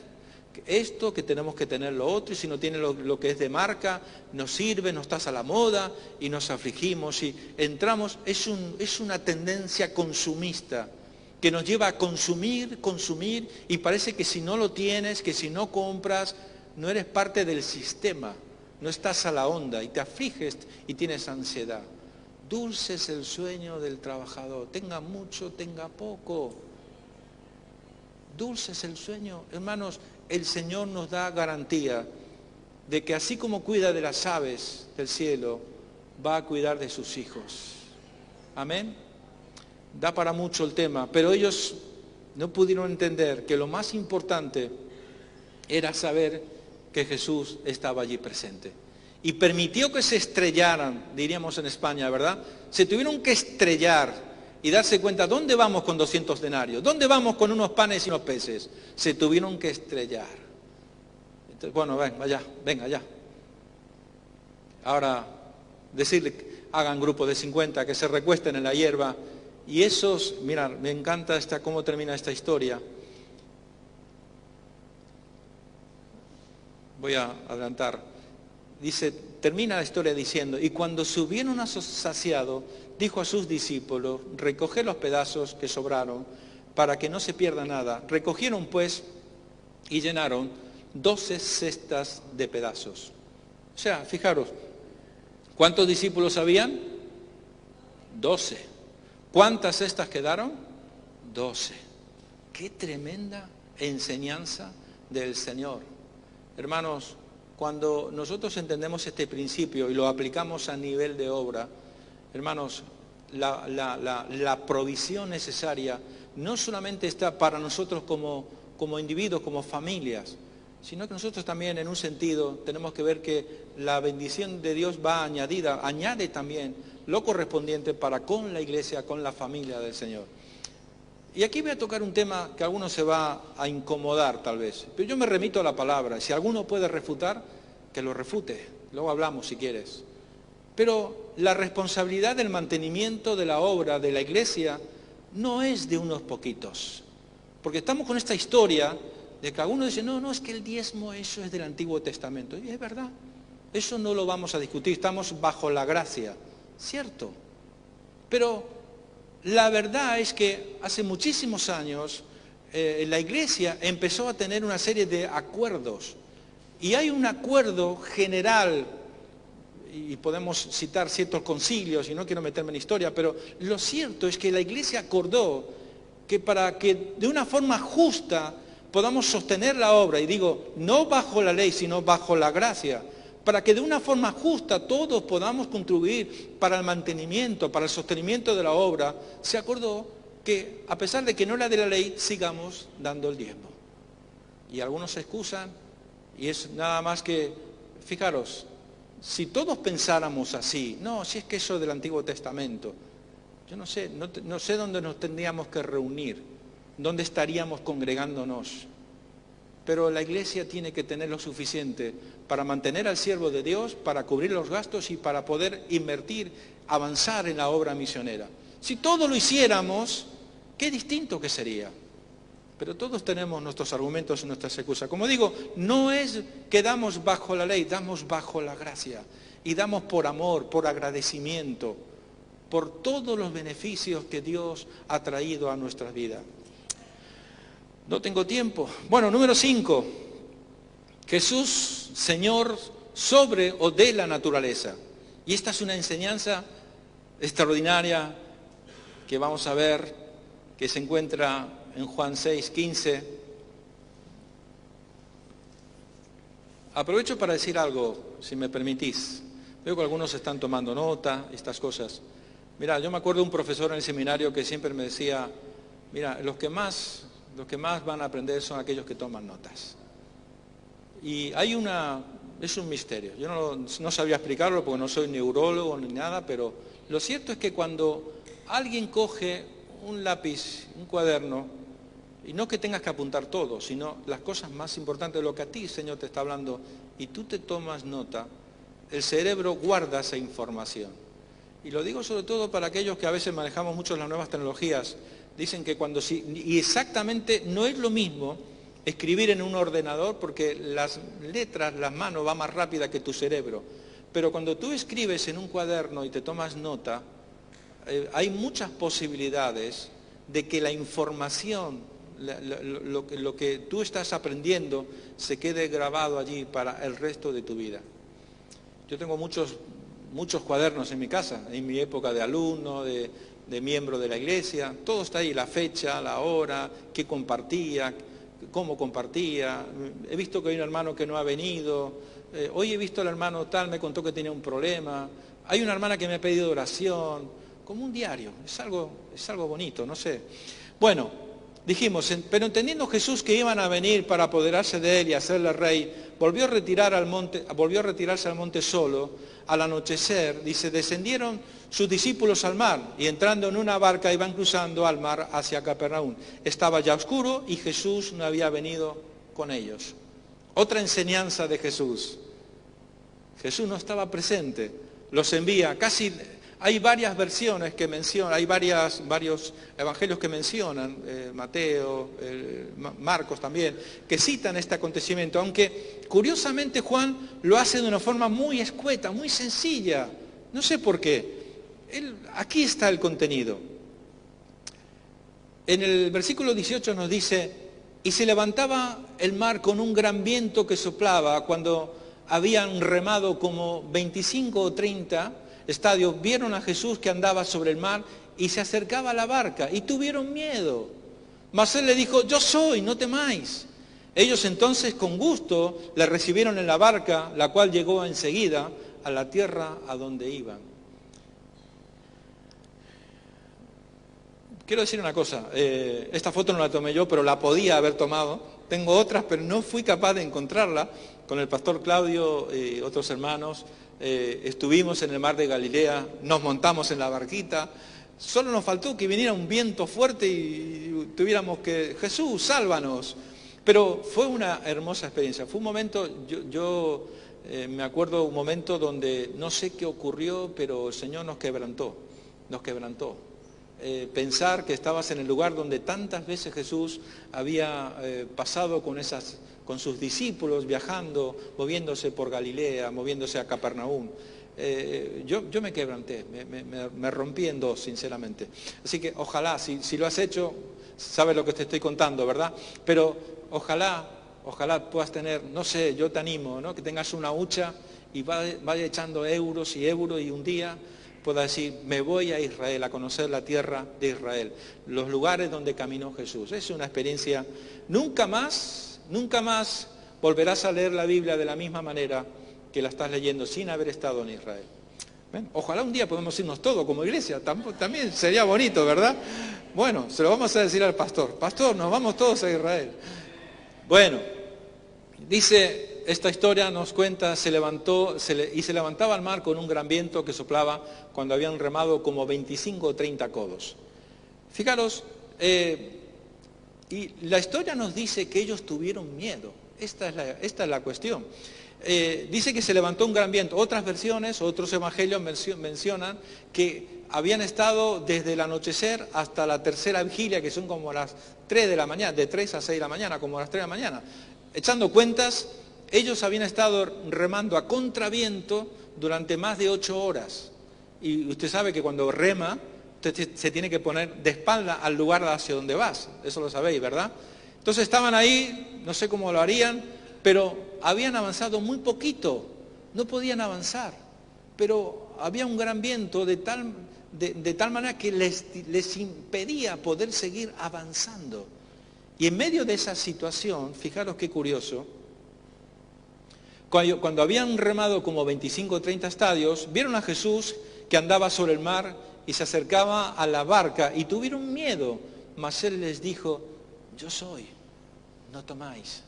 esto, que tenemos que tener lo otro, y si no tiene lo que es de marca, no sirve, no estás a la moda, y nos afligimos y entramos. Es una tendencia consumista que nos lleva a consumir, y parece que si no lo tienes, que si no compras, no eres parte del sistema, no estás a la onda y te afliges y tienes ansiedad. Dulce es el sueño del trabajador, tenga mucho, tenga poco. Dulce es el sueño. Hermanos, el Señor nos da garantía de que así como cuida de las aves del cielo, va a cuidar de sus hijos. Amén. Da para mucho el tema, pero ellos no pudieron entender que lo más importante era saber que Jesús estaba allí presente. Y permitió que se estrellaran, diríamos en España, ¿verdad? Se tuvieron que estrellar y darse cuenta, ¿dónde vamos con 200 denarios? ¿Dónde vamos con unos panes y unos peces? Se tuvieron que estrellar. Entonces, bueno, venga ya. Ahora, decirle, hagan grupo de 50, que se recuesten en la hierba. Y esos, mirad, me encanta cómo termina esta historia. Voy a adelantar. Dice, termina la historia diciendo, y cuando se hubieron saciado, dijo a sus discípulos, recoged los pedazos que sobraron, para que no se pierda nada. Recogieron pues y llenaron 12 cestas de pedazos. O sea, fijaros, ¿cuántos discípulos habían? 12. ¿Cuántas cestas quedaron? 12. Qué tremenda enseñanza del Señor. Hermanos, cuando nosotros entendemos este principio y lo aplicamos a nivel de obra, hermanos, la provisión necesaria no solamente está para nosotros como individuos, como familias, sino que nosotros también en un sentido tenemos que ver que la bendición de Dios va añadida, añade también lo correspondiente para con la iglesia, con la familia del Señor. Y aquí voy a tocar un tema que a algunos se va a incomodar tal vez, pero yo me remito a la palabra. Si alguno puede refutar, que lo refute, luego hablamos si quieres. Pero la responsabilidad del mantenimiento de la obra de la iglesia no es de unos poquitos, porque estamos con esta historia de que algunos dicen, no, es que el diezmo eso es del Antiguo Testamento, y es verdad, eso no lo vamos a discutir, estamos bajo la gracia, cierto, pero la verdad es que hace muchísimos años la iglesia empezó a tener una serie de acuerdos, y hay un acuerdo general, y podemos citar ciertos concilios, y no quiero meterme en historia, pero lo cierto es que la iglesia acordó que para que de una forma justa podamos sostener la obra, y digo, no bajo la ley, sino bajo la gracia, para que de una forma justa todos podamos contribuir para el mantenimiento, para el sostenimiento de la obra, se acordó que, a pesar de que no era de la ley, sigamos dando el diezmo. Y algunos se excusan, y es nada más que, fijaros, si todos pensáramos así, no, si es que eso del Antiguo Testamento, yo no sé dónde nos tendríamos que reunir, dónde estaríamos congregándonos. Pero la iglesia tiene que tener lo suficiente para mantener al siervo de Dios, para cubrir los gastos y para poder invertir, avanzar en la obra misionera. Si todos lo hiciéramos, qué distinto que sería. Pero todos tenemos nuestros argumentos y nuestras excusas. Como digo, no es que damos bajo la ley, damos bajo la gracia. Y damos por amor, por agradecimiento, por todos los beneficios que Dios ha traído a nuestras vidas. No tengo tiempo. Bueno, número 5. Jesús, Señor, sobre o de la naturaleza. Y esta es una enseñanza extraordinaria que vamos a ver, que se encuentra en Juan 6:15. Aprovecho para decir algo, si me permitís. Veo que algunos están tomando nota, estas cosas. Mira, yo me acuerdo de un profesor en el seminario que siempre me decía, mira, los que más van a aprender son aquellos que toman notas. Y es un misterio. Yo no sabía explicarlo porque no soy neurólogo ni nada, pero lo cierto es que cuando alguien coge un lápiz, un cuaderno, y no que tengas que apuntar todo, sino las cosas más importantes de lo que a ti, Señor, te está hablando, y tú te tomas nota, el cerebro guarda esa información. Y lo digo sobre todo para aquellos que a veces manejamos mucho las nuevas tecnologías. Dicen que y exactamente no es lo mismo escribir en un ordenador porque las letras, las manos van más rápida que tu cerebro. Pero cuando tú escribes en un cuaderno y te tomas nota, hay muchas posibilidades de que la información, lo que tú estás aprendiendo, se quede grabado allí para el resto de tu vida. Yo tengo muchos cuadernos en mi casa, en mi época de alumno, de miembro de la iglesia, todo está ahí, la fecha, la hora, qué compartía, cómo compartía. He visto que hay un hermano que no ha venido, hoy he visto al hermano tal, me contó que tenía un problema, hay una hermana que me ha pedido oración, como un diario, es algo bonito, no sé. Bueno, dijimos, pero entendiendo Jesús que iban a venir para apoderarse de él y hacerle rey, volvió a retirarse al monte solo. Al anochecer, dice, descendieron sus discípulos al mar y entrando en una barca iban cruzando al mar hacia Capernaum. Estaba ya oscuro y Jesús no había venido con ellos. Otra enseñanza de Jesús. Jesús no estaba presente, los envía. Hay varias versiones que mencionan, hay varios evangelios que mencionan, Mateo, Marcos también, que citan este acontecimiento, aunque curiosamente Juan lo hace de una forma muy escueta, muy sencilla. No sé por qué. Aquí está el contenido. En el versículo 18 nos dice, y se levantaba el mar con un gran viento que soplaba. Cuando habían remado como 25 o 30 estadios, vieron a Jesús que andaba sobre el mar y se acercaba a la barca y tuvieron miedo. Mas él le dijo, yo soy, no temáis. Ellos entonces con gusto le recibieron en la barca, la cual llegó enseguida a la tierra a donde iban. Quiero decir una cosa, esta foto no la tomé yo, pero la podía haber tomado. Tengo otras, pero no fui capaz de encontrarla con el pastor Claudio y otros hermanos. estuvimos en el mar de Galilea, nos montamos en la barquita, solo nos faltó que viniera un viento fuerte y tuviéramos que, Jesús, sálvanos. Pero fue una hermosa experiencia, fue un momento, me acuerdo un momento donde no sé qué ocurrió, pero el Señor nos quebrantó, nos quebrantó. Pensar que estabas en el lugar donde tantas veces Jesús había pasado con sus discípulos, viajando, moviéndose por Galilea, moviéndose a Capernaum. Yo me quebranté, me rompí en dos, sinceramente. Así que ojalá, si lo has hecho, sabes lo que te estoy contando, ¿verdad? Pero ojalá puedas tener, no sé, yo te animo, ¿no? Que tengas una hucha y vaya echando euros y euros y un día pueda decir, me voy a Israel, a conocer la tierra de Israel, los lugares donde caminó Jesús. Es una experiencia, nunca más volverás a leer la Biblia de la misma manera que la estás leyendo sin haber estado en Israel. ¿Ven? Ojalá un día podamos irnos todos como iglesia, también sería bonito, ¿verdad? Bueno, se lo vamos a decir al pastor. Pastor, nos vamos todos a Israel. Bueno, dice... Esta historia nos cuenta, se levantaba el mar con un gran viento que soplaba cuando habían remado como 25 o 30 codos. Fijaros, y la historia nos dice que ellos tuvieron miedo. Esta es la cuestión. Dice que se levantó un gran viento. Otras versiones, otros evangelios mencionan que habían estado desde el anochecer hasta la tercera vigilia, que son como las 3 de la mañana, de 3 a 6 de la mañana, como las 3 de la mañana. Echando cuentas, ellos habían estado remando a contraviento durante más de 8 horas. Y usted sabe que cuando rema, usted se tiene que poner de espalda al lugar hacia donde vas. Eso lo sabéis, ¿verdad? Entonces estaban ahí, no sé cómo lo harían, pero habían avanzado muy poquito. No podían avanzar. Pero había un gran viento de tal manera que les impedía poder seguir avanzando. Y en medio de esa situación, fijaros qué curioso, cuando habían remado como 25 o 30 estadios, vieron a Jesús que andaba sobre el mar y se acercaba a la barca y tuvieron miedo, mas él les dijo, yo soy, no tomáis.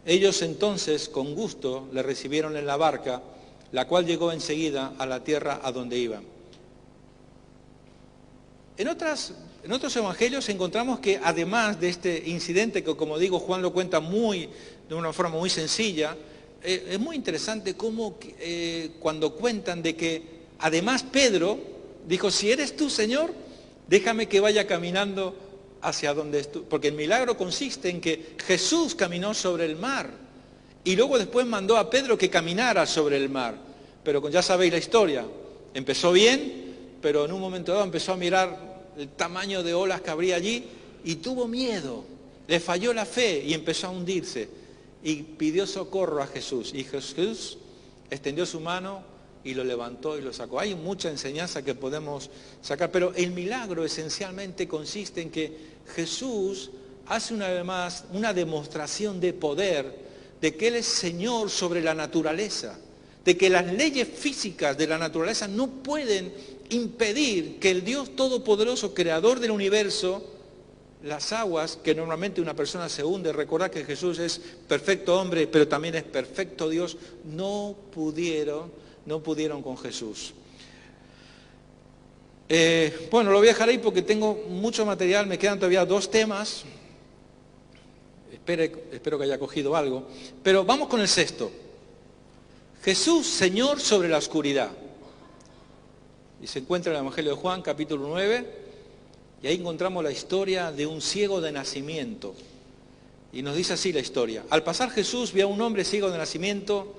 Ellos entonces con gusto le recibieron en la barca, la cual llegó enseguida a la tierra a donde iban. En otros evangelios encontramos que además de este incidente que, como digo, Juan lo cuenta de una forma muy sencilla, es muy interesante cómo cuando cuentan de que además Pedro dijo, si eres tú, Señor, déjame que vaya caminando hacia donde estoy. Porque el milagro consiste en que Jesús caminó sobre el mar y luego después mandó a Pedro que caminara sobre el mar. Pero ya sabéis la historia, empezó bien, pero en un momento dado empezó a mirar el tamaño de olas que habría allí y tuvo miedo, le falló la fe y empezó a hundirse y pidió socorro a Jesús y Jesús extendió su mano y lo levantó y lo sacó. Hay mucha enseñanza que podemos sacar, pero el milagro esencialmente consiste en que Jesús hace una vez más una demostración de poder, de que Él es Señor sobre la naturaleza, de que las leyes físicas de la naturaleza no pueden impedir que el Dios Todopoderoso, creador del universo, las aguas que normalmente una persona se hunde, recordad que Jesús es perfecto hombre, pero también es perfecto Dios, no pudieron con Jesús. Bueno, lo voy a dejar ahí porque tengo mucho material, me quedan todavía 2 temas, espero que haya cogido algo, pero vamos con el 6º. Jesús, Señor sobre la oscuridad. Y se encuentra en el Evangelio de Juan, capítulo 9, y ahí encontramos la historia de un ciego de nacimiento. Y nos dice así la historia. Al pasar Jesús vio a un hombre ciego de nacimiento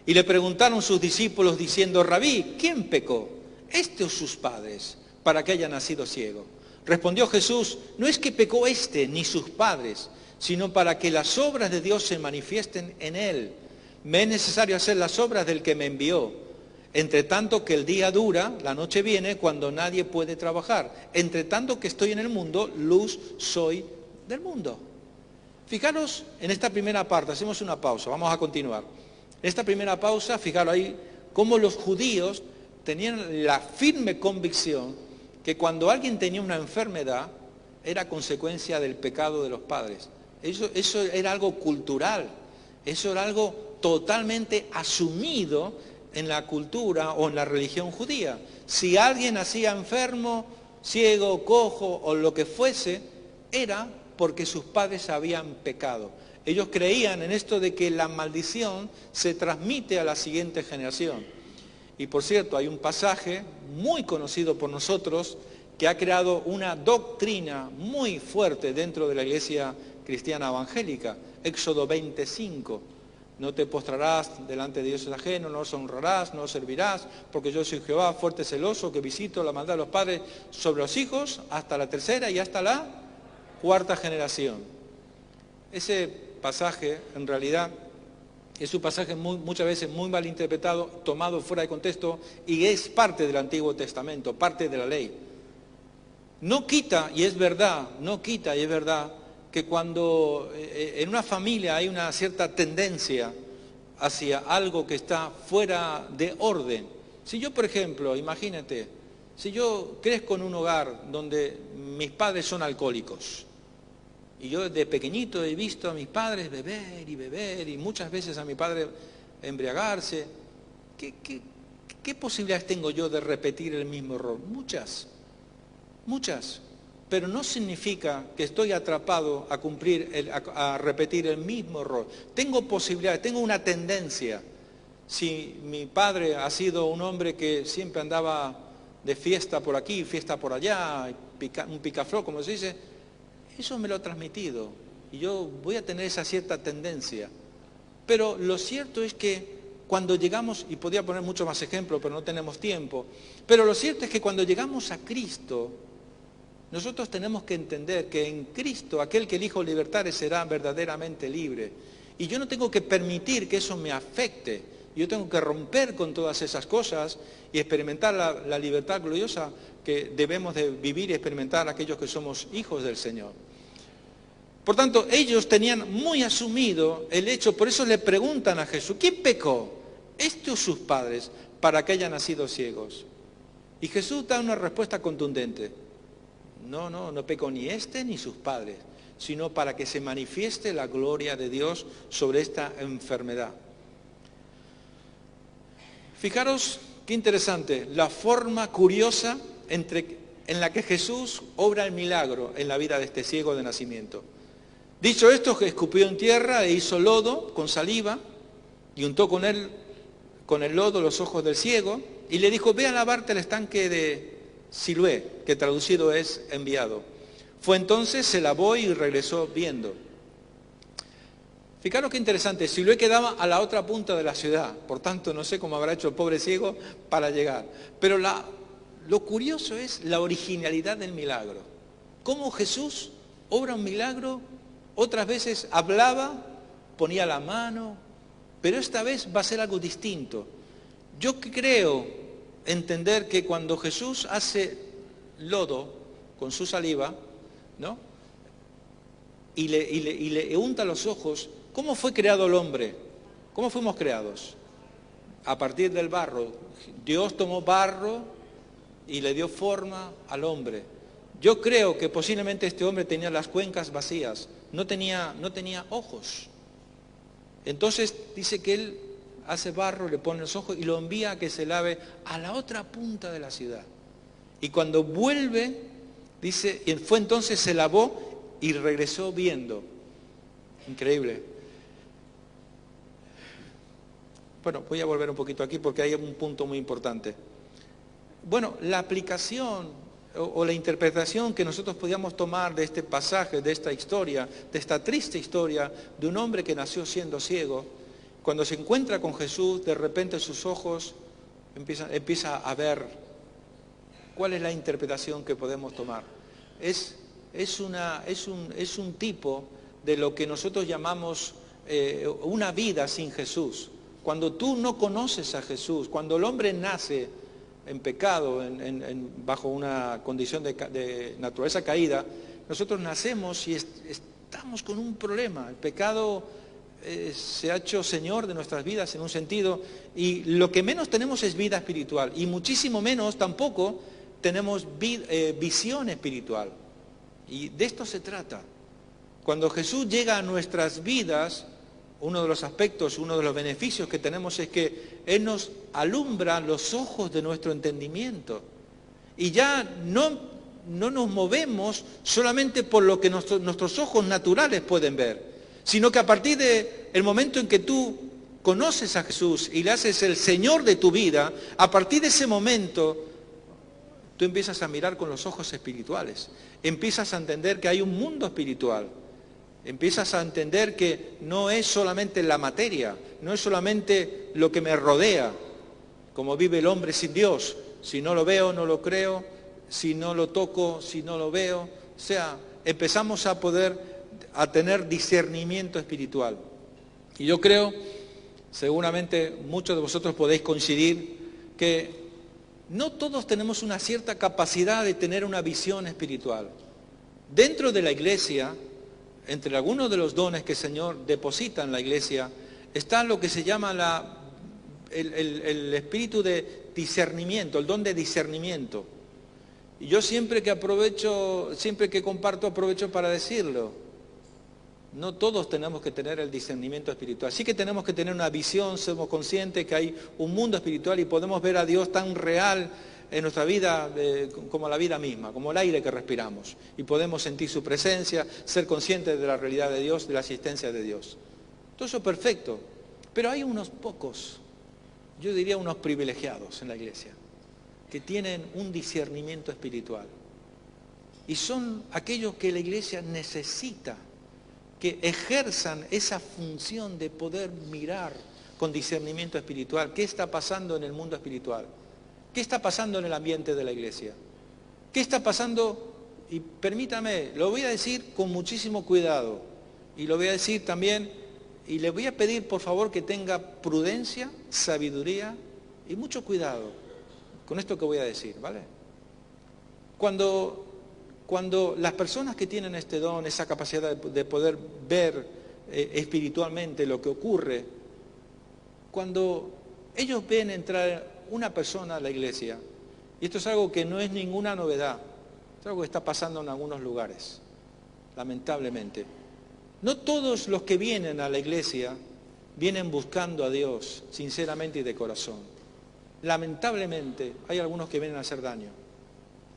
y le preguntaron sus discípulos diciendo, Rabí, ¿quién pecó? ¿Este o sus padres, para que haya nacido ciego? Respondió Jesús, no es que pecó este ni sus padres, sino para que las obras de Dios se manifiesten en él. Me es necesario hacer las obras del que me envió. Entre tanto que el día dura, la noche viene cuando nadie puede trabajar. Entre tanto que estoy en el mundo, luz soy del mundo. Fijaros en esta primera parte, hacemos una pausa, vamos a continuar. En esta primera pausa, fijaros ahí cómo los judíos tenían la firme convicción que cuando alguien tenía una enfermedad era consecuencia del pecado de los padres. Eso era algo cultural, eso era algo totalmente asumido en la cultura o en la religión judía. Si alguien nacía enfermo, ciego, cojo o lo que fuese, era porque sus padres habían pecado. Ellos creían en esto de que la maldición se transmite a la siguiente generación. Y por cierto, hay un pasaje muy conocido por nosotros que ha creado una doctrina muy fuerte dentro de la iglesia cristiana evangélica. Éxodo 25. No te postrarás delante de dioses ajenos, no los honrarás, no los servirás, porque yo soy Jehová, fuerte celoso, que visito la maldad de los padres sobre los hijos hasta la tercera y hasta la cuarta generación. Ese pasaje, en realidad, es un pasaje muchas veces muy mal interpretado, tomado fuera de contexto, y es parte del Antiguo Testamento, parte de la ley. No quita, y es verdad, que cuando en una familia hay una cierta tendencia hacia algo que está fuera de orden. Si yo, por ejemplo, imagínate, si yo crezco en un hogar donde mis padres son alcohólicos, y yo desde pequeñito he visto a mis padres beber, y muchas veces a mi padre embriagarse, ¿qué posibilidades tengo yo de repetir el mismo error? Muchas. Pero no significa que estoy atrapado a repetir el mismo error. Tengo posibilidades, tengo una tendencia. Si mi padre ha sido un hombre que siempre andaba de fiesta por aquí, fiesta por allá, un picaflor, como se dice, eso me lo ha transmitido. Y yo voy a tener esa cierta tendencia. Pero lo cierto es que cuando llegamos, y podría poner muchos más ejemplos, pero no tenemos tiempo, pero lo cierto es que cuando llegamos a Cristo, nosotros tenemos que entender que en Cristo aquel que el Hijo libertare será verdaderamente libre. Y yo no tengo que permitir que eso me afecte. Yo tengo que romper con todas esas cosas y experimentar la libertad gloriosa que debemos de vivir y experimentar aquellos que somos hijos del Señor. Por tanto, ellos tenían muy asumido el hecho, por eso le preguntan a Jesús, ¿quién pecó? ¿Este o sus padres para que hayan nacido ciegos? Y Jesús da una respuesta contundente. No pecó ni este ni sus padres, sino para que se manifieste la gloria de Dios sobre esta enfermedad. Fijaros qué interesante, la forma curiosa en la que Jesús obra el milagro en la vida de este ciego de nacimiento. Dicho esto, que escupió en tierra e hizo lodo con saliva y untó con el lodo los ojos del ciego y le dijo, ve a lavarte al estanque de Siloé, que traducido es enviado. Fue entonces, se lavó y regresó viendo. Fijaros qué interesante, Siloé quedaba a la otra punta de la ciudad, por tanto no sé cómo habrá hecho el pobre ciego para llegar. Pero lo curioso es la originalidad del milagro. Cómo Jesús obra un milagro, otras veces hablaba, ponía la mano, pero esta vez va a ser algo distinto. Yo creo entender que cuando Jesús hace lodo con su saliva, ¿no? y le unta los ojos, ¿cómo fue creado el hombre? ¿Cómo fuimos creados? A partir del barro. Dios tomó barro y le dio forma al hombre. Yo creo que posiblemente este hombre tenía las cuencas vacías, no tenía ojos. Entonces dice que él hace barro, le pone los ojos y lo envía a que se lave a la otra punta de la ciudad. Y cuando vuelve, dice, y fue entonces, se lavó y regresó viendo. Increíble. Bueno, voy a volver un poquito aquí porque hay un punto muy importante. Bueno, la aplicación o la interpretación que nosotros podíamos tomar de este pasaje, de esta historia, de esta triste historia de un hombre que nació siendo ciego, cuando se encuentra con Jesús, de repente sus ojos empieza a ver. ¿Cuál es la interpretación que podemos tomar? Es un tipo de lo que nosotros llamamos una vida sin Jesús. Cuando tú no conoces a Jesús, cuando el hombre nace en pecado, bajo una condición de naturaleza caída, nosotros nacemos y estamos con un problema. El pecado se ha hecho Señor de nuestras vidas en un sentido, y lo que menos tenemos es vida espiritual, y muchísimo menos tampoco tenemos visión espiritual. Y de esto se trata. Cuando Jesús llega a nuestras vidas, uno de los aspectos, uno de los beneficios que tenemos es que Él nos alumbra los ojos de nuestro entendimiento. Y ya no nos movemos solamente por lo que nuestros ojos naturales pueden ver, sino que a partir del momento en que tú conoces a Jesús y le haces el Señor de tu vida, a partir de ese momento tú empiezas a mirar con los ojos espirituales, empiezas a entender que hay un mundo espiritual, empiezas a entender que no es solamente la materia, no es solamente lo que me rodea, como vive el hombre sin Dios. Si no lo veo, no lo creo, si no lo toco, si no lo veo. O sea, empezamos a tener discernimiento espiritual. Y yo creo, seguramente muchos de vosotros podéis coincidir, que no todos tenemos una cierta capacidad de tener una visión espiritual. Dentro de la iglesia, entre algunos de los dones que el Señor deposita en la iglesia, está lo que se llama el espíritu de discernimiento, el don de discernimiento. Y yo siempre que comparto, aprovecho para decirlo. No todos tenemos que tener el discernimiento espiritual. Sí que tenemos que tener una visión, somos conscientes que hay un mundo espiritual y podemos ver a Dios tan real en nuestra vida como la vida misma, como el aire que respiramos. Y podemos sentir su presencia, ser conscientes de la realidad de Dios, de la existencia de Dios. Todo eso es perfecto. Pero hay unos pocos, yo diría unos privilegiados en la iglesia, que tienen un discernimiento espiritual. Y son aquellos que la iglesia necesita, que ejerzan esa función de poder mirar con discernimiento espiritual qué está pasando en el mundo espiritual, qué está pasando en el ambiente de la iglesia, qué está pasando, y permítame, lo voy a decir con muchísimo cuidado, y lo voy a decir también, y le voy a pedir por favor que tenga prudencia, sabiduría y mucho cuidado con esto que voy a decir, ¿vale? Cuando las personas que tienen este don, esa capacidad de poder ver espiritualmente lo que ocurre, cuando ellos ven entrar una persona a la iglesia, y esto es algo que no es ninguna novedad, es algo que está pasando en algunos lugares, lamentablemente. No todos los que vienen a la iglesia vienen buscando a Dios sinceramente y de corazón. Lamentablemente hay algunos que vienen a hacer daño,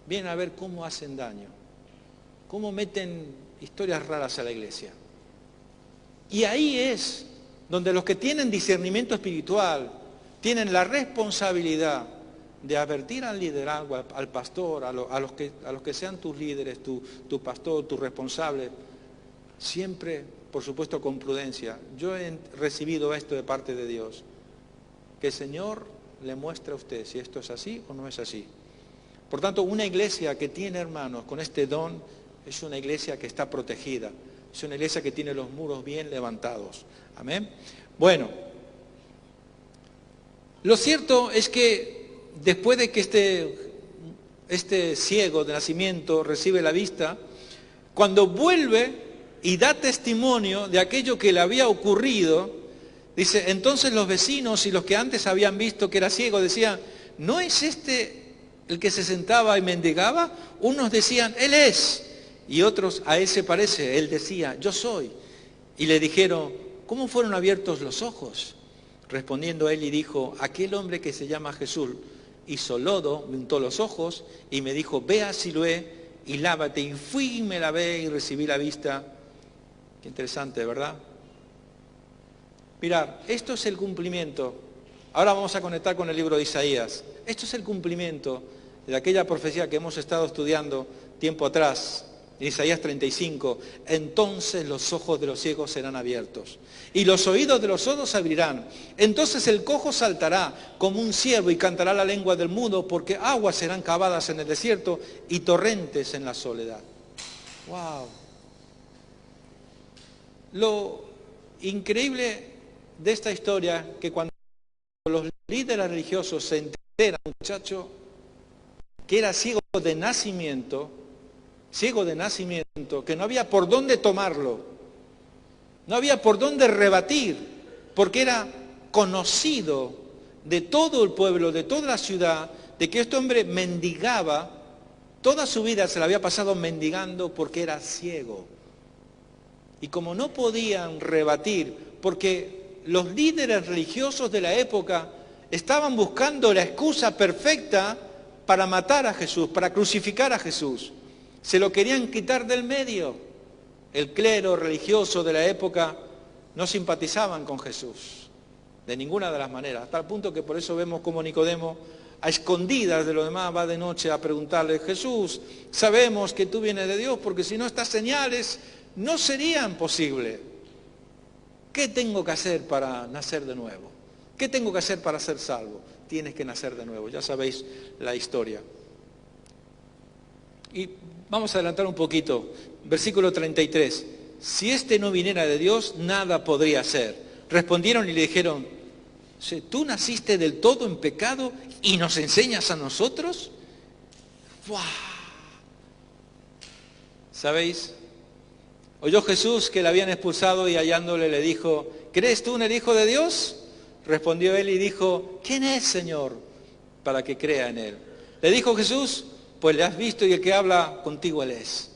vienen a ver cómo hacen daño, cómo meten historias raras a la iglesia. Y ahí es donde los que tienen discernimiento espiritual tienen la responsabilidad de advertir al liderazgo, al pastor, a los que sean tus líderes, tu pastor, tu responsable, siempre, por supuesto, con prudencia. Yo he recibido esto de parte de Dios, que el Señor le muestre a usted si esto es así o no es así. Por tanto, una iglesia que tiene hermanos con este don es una iglesia que está protegida, es una iglesia que tiene los muros bien levantados. Amén. Bueno, lo cierto es que después de que este ciego de nacimiento recibe la vista, cuando vuelve y da testimonio de aquello que le había ocurrido, dice, entonces los vecinos y los que antes habían visto que era ciego decían, ¿no es este el que se sentaba y mendigaba? Unos decían, él es, y otros, a él se parece. Él decía, yo soy. Y le dijeron, ¿cómo fueron abiertos los ojos? Respondiendo él y dijo, aquel hombre que se llama Jesús hizo lodo, me untó los ojos y me dijo, ve a Siloé y lávate. Y fui y me lavé y recibí la vista. Qué interesante, ¿verdad? Mirad, esto es el cumplimiento. Ahora vamos a conectar con el libro de Isaías. Esto es el cumplimiento de aquella profecía que hemos estado estudiando tiempo atrás, en Isaías 35. Entonces los ojos de los ciegos serán abiertos y los oídos de los sordos se abrirán. Entonces el cojo saltará como un ciervo y cantará la lengua del mudo, porque aguas serán cavadas en el desierto y torrentes en la soledad. ¡Wow! Lo increíble de esta historia, que cuando los líderes religiosos se enteran, un muchacho que era ciego de nacimiento, que no había por dónde tomarlo, no había por dónde rebatir, porque era conocido de todo el pueblo, de toda la ciudad, de que este hombre mendigaba, toda su vida se la había pasado mendigando porque era ciego. Y como no podían rebatir, porque los líderes religiosos de la época estaban buscando la excusa perfecta para matar a Jesús, para crucificar a Jesús. Se lo querían quitar del medio. El clero religioso de la época no simpatizaban con Jesús, de ninguna de las maneras, a tal punto que por eso vemos como Nicodemo, a escondidas de lo demás, va de noche a preguntarle: Jesús, sabemos que tú vienes de Dios, porque si no estas señales no serían posibles. ¿Qué tengo que hacer para nacer de nuevo? ¿Qué tengo que hacer para ser salvo? Tienes que nacer de nuevo, ya sabéis la historia. Y vamos a adelantar un poquito, versículo 33. Si este no viniera de Dios, nada podría hacer. Respondieron y le dijeron: ¿tú naciste del todo en pecado y nos enseñas a nosotros? ¡Buah! ¿Sabéis? Oyó Jesús que le habían expulsado y hallándole le dijo: ¿crees tú en el Hijo de Dios? Respondió él y dijo: ¿quién es, Señor, para que crea en él? Le dijo Jesús: pues le has visto y el que habla contigo él es.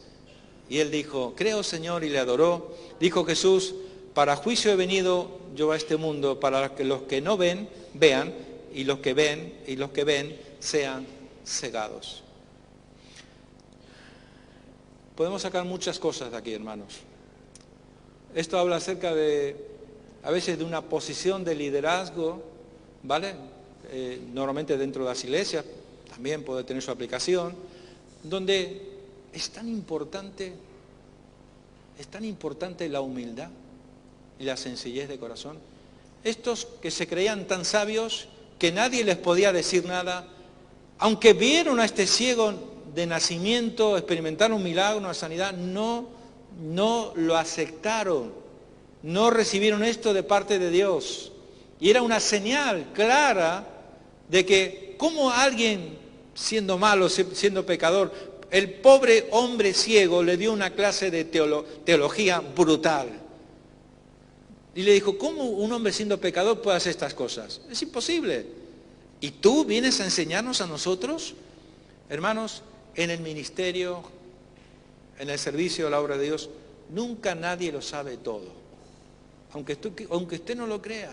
Y él dijo: creo, Señor, y le adoró. Dijo Jesús: para juicio he venido yo a este mundo, para que los que no ven, vean, y los que ven sean cegados. Podemos sacar muchas cosas de aquí, hermanos. Esto habla acerca a veces de una posición de liderazgo, ¿vale? Normalmente dentro de las iglesias, también puede tener su aplicación, donde es tan importante la humildad y la sencillez de corazón. Estos que se creían tan sabios que nadie les podía decir nada, aunque vieron a este ciego de nacimiento, experimentaron un milagro, una sanidad, no lo aceptaron, no recibieron esto de parte de Dios. Y era una señal clara de que como alguien siendo malo, siendo pecador, el pobre hombre ciego le dio una clase de teología brutal. Y le dijo: ¿cómo un hombre siendo pecador puede hacer estas cosas? Es imposible. ¿Y tú vienes a enseñarnos a nosotros? Hermanos, en el ministerio, en el servicio de la obra de Dios, nunca nadie lo sabe todo. Aunque usted no lo crea,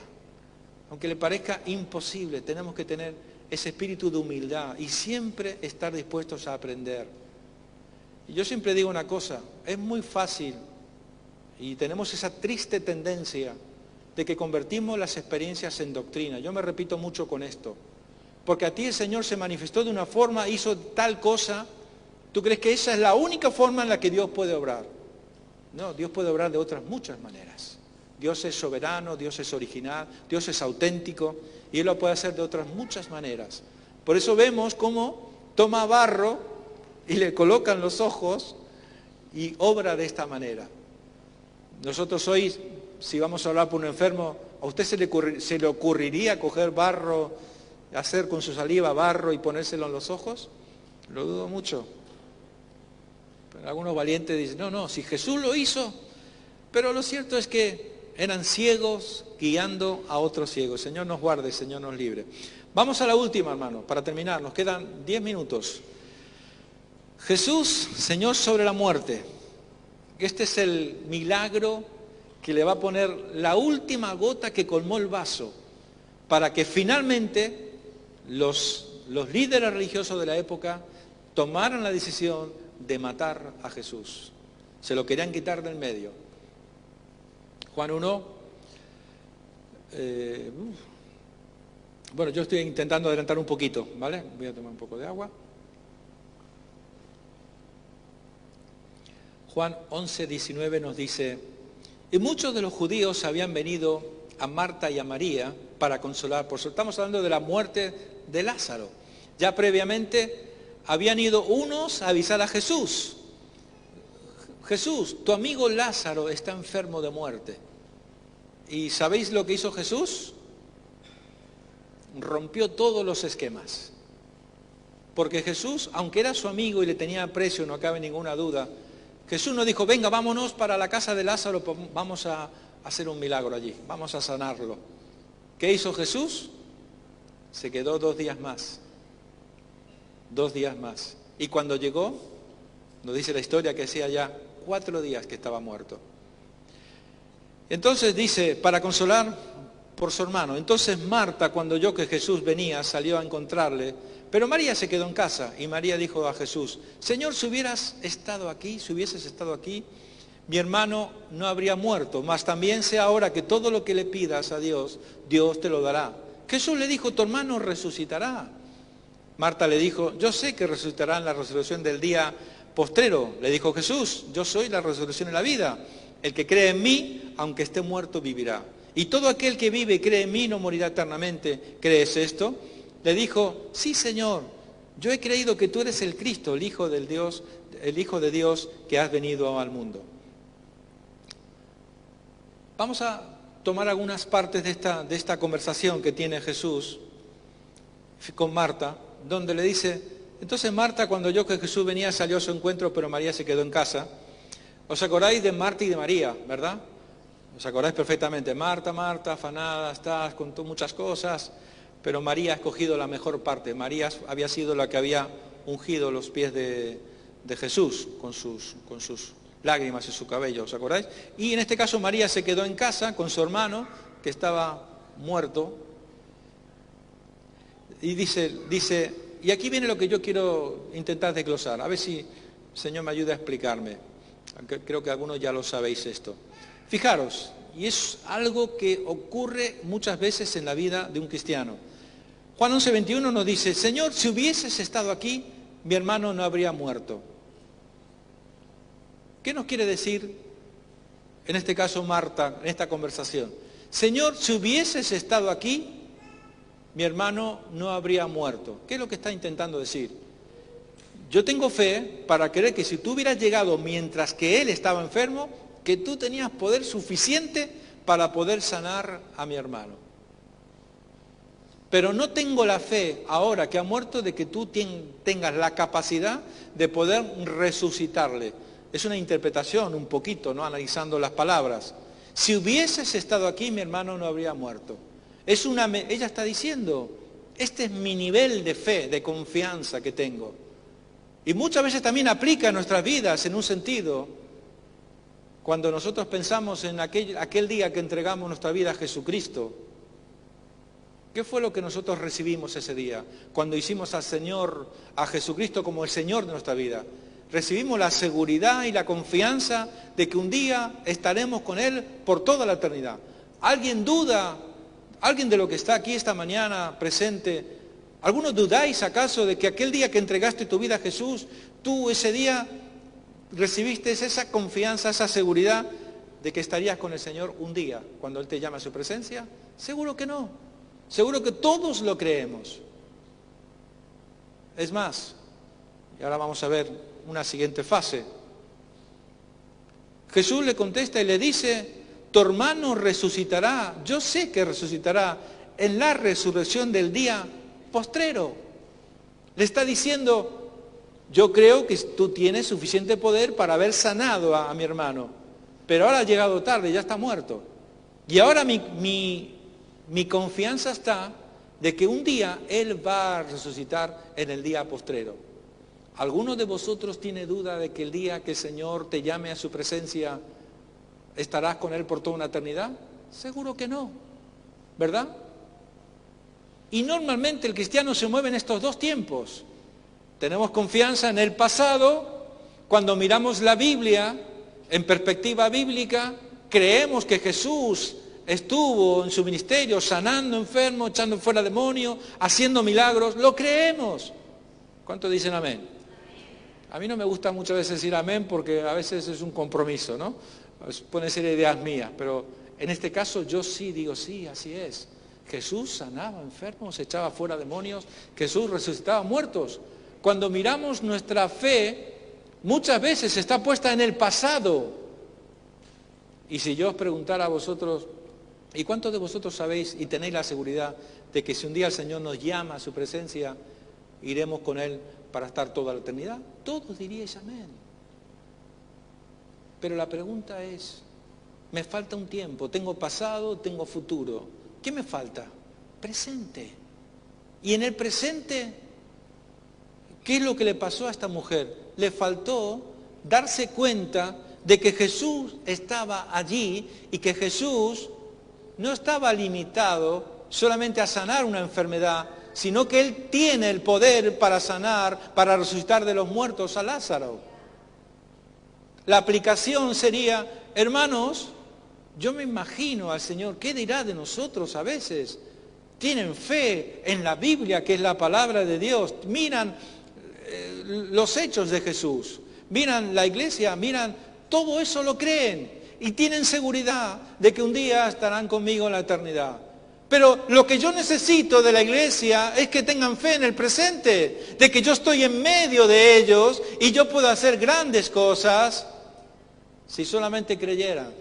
aunque le parezca imposible, tenemos que tener ese espíritu de humildad y siempre estar dispuestos a aprender. Y yo siempre digo una cosa: es muy fácil, y tenemos esa triste tendencia de que convertimos las experiencias en doctrina. Yo me repito mucho con esto. Porque a ti el Señor se manifestó de una forma, hizo tal cosa, ¿tú crees que esa es la única forma en la que Dios puede obrar? No, Dios puede obrar de otras muchas maneras. Dios es soberano, Dios es original, Dios es auténtico, y Él lo puede hacer de otras muchas maneras. Por eso vemos cómo toma barro y le colocan los ojos y obra de esta manera. Nosotros hoy, si vamos a hablar por un enfermo, ¿a usted se le ocurriría coger barro, hacer con su saliva barro y ponérselo en los ojos? Lo dudo mucho. Pero algunos valientes dicen: no, si Jesús lo hizo. Pero lo cierto es que eran ciegos guiando a otros ciegos. Señor nos guarde, Señor nos libre. Vamos a la última, hermano, para terminar. Nos quedan 10 minutos. Jesús, Señor sobre la muerte. Este es el milagro que le va a poner la última gota que colmó el vaso para que finalmente los líderes religiosos de la época tomaran la decisión de matar a Jesús. Se lo querían quitar del medio. Juan 1. Bueno, yo estoy intentando adelantar un poquito, ¿vale? Voy a tomar un poco de agua. Juan 11:19 nos dice: y muchos de los judíos habían venido a Marta y a María para consolar por eso. Estamos hablando de la muerte de Lázaro. Ya previamente habían ido unos a avisar a Jesús: Jesús, tu amigo Lázaro está enfermo de muerte. ¿Y sabéis lo que hizo Jesús? Rompió todos los esquemas. Porque Jesús, aunque era su amigo y le tenía aprecio, no cabe ninguna duda, Jesús no dijo: venga, vámonos para la casa de Lázaro, vamos a hacer un milagro allí, vamos a sanarlo. ¿Qué hizo Jesús? Se quedó 2 días más. 2 días más. Y cuando llegó, nos dice la historia que hacía ya 4 días que estaba muerto. Entonces dice, para consolar por su hermano. Entonces Marta, cuando oyó que Jesús venía, salió a encontrarle, pero María se quedó en casa. Y María dijo a Jesús, Señor, si hubieses estado aquí, mi hermano no habría muerto, mas también sé ahora que todo lo que le pidas a Dios, Dios te lo dará. Jesús le dijo, tu hermano resucitará. Marta le dijo, yo sé que resucitará en la resurrección del día postrero. Le dijo Jesús, yo soy la resurrección y la vida. El que cree en mí, aunque esté muerto, vivirá. Y todo aquel que vive y cree en mí no morirá eternamente. ¿Crees esto? Le dijo, sí, Señor, yo he creído que tú eres el Cristo, el Hijo de Dios que has venido al mundo. Vamos a tomar algunas partes de esta conversación que tiene Jesús con Marta, donde le dice, entonces Marta, cuando oyó que Jesús venía, salió a su encuentro, pero María se quedó en casa. ¿Os acordáis de Marta y de María, verdad? ¿Os acordáis perfectamente? Marta, Marta, afanada, estás con muchas cosas, pero María ha escogido la mejor parte. María había sido la que había ungido los pies de Jesús con sus lágrimas y su cabello, ¿os acordáis? Y en este caso María se quedó en casa con su hermano, que estaba muerto. Y dice, y aquí viene lo que yo quiero intentar desglosar, a ver si el Señor me ayuda a explicarme, aunque creo que algunos ya lo sabéis esto. Fijaros, y es algo que ocurre muchas veces en la vida de un cristiano. Juan 11:21 nos dice, Señor, si hubieses estado aquí, mi hermano no habría muerto. ¿Qué nos quiere decir, en este caso Marta, en esta conversación? Señor, si hubieses estado aquí, mi hermano no habría muerto. ¿Qué es lo que está intentando decir? Yo tengo fe para creer que si tú hubieras llegado mientras que él estaba enfermo, que tú tenías poder suficiente para poder sanar a mi hermano. Pero no tengo la fe, ahora que ha muerto, de que tú tengas la capacidad de poder resucitarle. Es una interpretación un poquito, ¿no? Analizando las palabras. Si hubieses estado aquí, mi hermano no habría muerto. Ella está diciendo, este es mi nivel de fe, de confianza que tengo. Y muchas veces también aplica en nuestras vidas en un sentido. Cuando nosotros pensamos en aquel día que entregamos nuestra vida a Jesucristo, ¿qué fue lo que nosotros recibimos ese día? Cuando hicimos a Jesucristo como el Señor de nuestra vida. Recibimos la seguridad y la confianza de que un día estaremos con Él por toda la eternidad. ¿Alguien duda? ¿Alguien de lo que está aquí esta mañana presente? ¿Algunos dudáis acaso de que aquel día que entregaste tu vida a Jesús, tú ese día recibiste esa confianza, esa seguridad de que estarías con el Señor un día cuando Él te llama a su presencia? Seguro que no. Seguro que todos lo creemos. Es más, y ahora vamos a ver una siguiente fase. Jesús le contesta y le dice, tu hermano resucitará, yo sé que resucitará en la resurrección del día postrero. Le está diciendo, yo creo que tú tienes suficiente poder para haber sanado a mi hermano, pero ahora ha llegado tarde, ya está muerto. Y ahora mi confianza está de que un día Él va a resucitar en el día postrero. ¿Alguno de vosotros tiene duda de que el día que el Señor te llame a su presencia, estarás con Él por toda una eternidad? Seguro que no, ¿verdad? Y normalmente el cristiano se mueve en estos dos tiempos. Tenemos confianza en el pasado, cuando miramos la Biblia en perspectiva bíblica, creemos que Jesús estuvo en su ministerio sanando enfermos, echando fuera demonios, haciendo milagros, lo creemos. ¿Cuántos dicen amén? A mí no me gusta muchas veces decir amén porque a veces es un compromiso, ¿no? Pueden ser ideas mías, pero en este caso yo sí digo, sí, así es. Jesús sanaba enfermos, echaba fuera demonios, Jesús resucitaba muertos. Cuando miramos nuestra fe, muchas veces está puesta en el pasado. Y si yo os preguntara a vosotros, ¿y cuántos de vosotros sabéis y tenéis la seguridad de que si un día el Señor nos llama a su presencia, iremos con Él para estar toda la eternidad? Todos diríais amén. Pero la pregunta es, me falta un tiempo, tengo pasado, tengo futuro. ¿Qué me falta? Presente. Y en el presente, ¿qué es lo que le pasó a esta mujer? Le faltó darse cuenta de que Jesús estaba allí y que Jesús no estaba limitado solamente a sanar una enfermedad, sino que Él tiene el poder para sanar, para resucitar de los muertos a Lázaro. La aplicación sería, hermanos, yo me imagino al Señor, ¿qué dirá de nosotros a veces? Tienen fe en la Biblia, que es la palabra de Dios, miran los hechos de Jesús, miran la iglesia, miran, todo eso lo creen y tienen seguridad de que un día estarán conmigo en la eternidad. Pero lo que yo necesito de la iglesia es que tengan fe en el presente, de que yo estoy en medio de ellos y yo puedo hacer grandes cosas si solamente creyeran.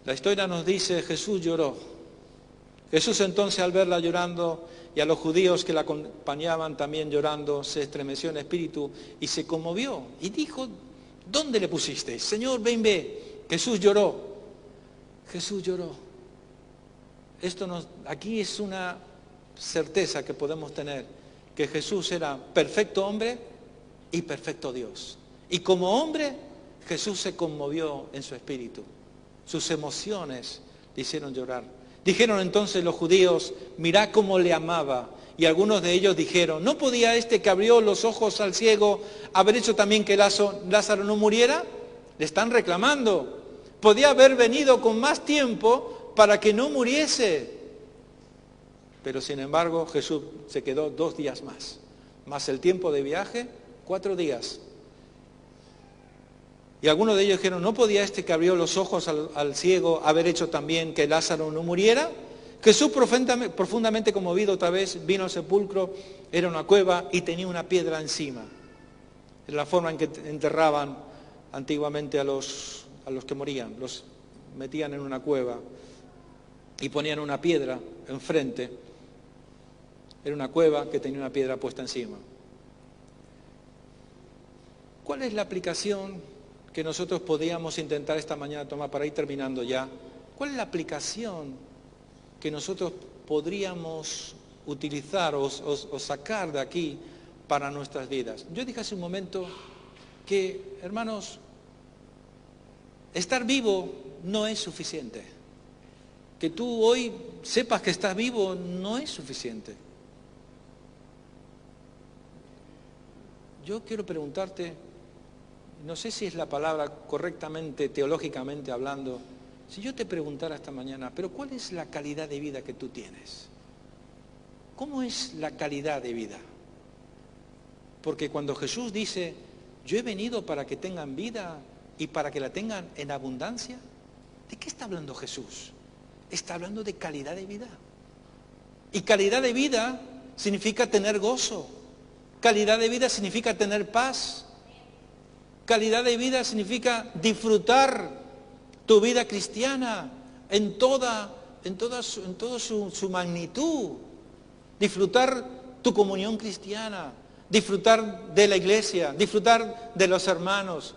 La historia nos dice, Jesús lloró. Jesús entonces al verla llorando y a los judíos que la acompañaban también llorando, se estremeció en espíritu y se conmovió. Y dijo, ¿dónde le pusisteis? Señor, ven, ve. Jesús lloró. Jesús lloró. Aquí es una certeza que podemos tener, que Jesús era perfecto hombre y perfecto Dios. Y como hombre, Jesús se conmovió en su espíritu. Sus emociones le hicieron llorar. Dijeron entonces los judíos, mirá cómo le amaba. Y algunos de ellos dijeron, ¿no podía este que abrió los ojos al ciego haber hecho también que Lázaro no muriera? Le están reclamando. Podía haber venido con más tiempo para que no muriese. Pero sin embargo Jesús se quedó 2 días más el tiempo de viaje, 4 días. Y algunos de ellos dijeron, ¿no podía este que abrió los ojos al ciego haber hecho también que Lázaro no muriera? Jesús, profundamente conmovido otra vez, vino al sepulcro, era una cueva y tenía una piedra encima. Era la forma en que enterraban antiguamente a los que morían. Los metían en una cueva y ponían una piedra enfrente. Era una cueva que tenía una piedra puesta encima. ¿Cuál es la aplicación que nosotros podríamos intentar esta mañana tomar para ir terminando ya? ¿Cuál es la aplicación que nosotros podríamos utilizar o sacar de aquí para nuestras vidas? Yo dije hace un momento que, hermanos, estar vivo no es suficiente. Que tú hoy sepas que estás vivo no es suficiente. Yo quiero preguntarte, no sé si es la palabra correctamente, teológicamente hablando, si yo te preguntara esta mañana, pero ¿cuál es la calidad de vida que tú tienes? ¿Cómo es la calidad de vida? Porque cuando Jesús dice, yo he venido para que tengan vida y para que la tengan en abundancia, ¿de qué está hablando Jesús? Está hablando de calidad de vida. Y calidad de vida significa tener gozo. Calidad de vida significa tener paz. Calidad de vida significa disfrutar tu vida cristiana en toda su magnitud. Disfrutar tu comunión cristiana, disfrutar de la iglesia, disfrutar de los hermanos,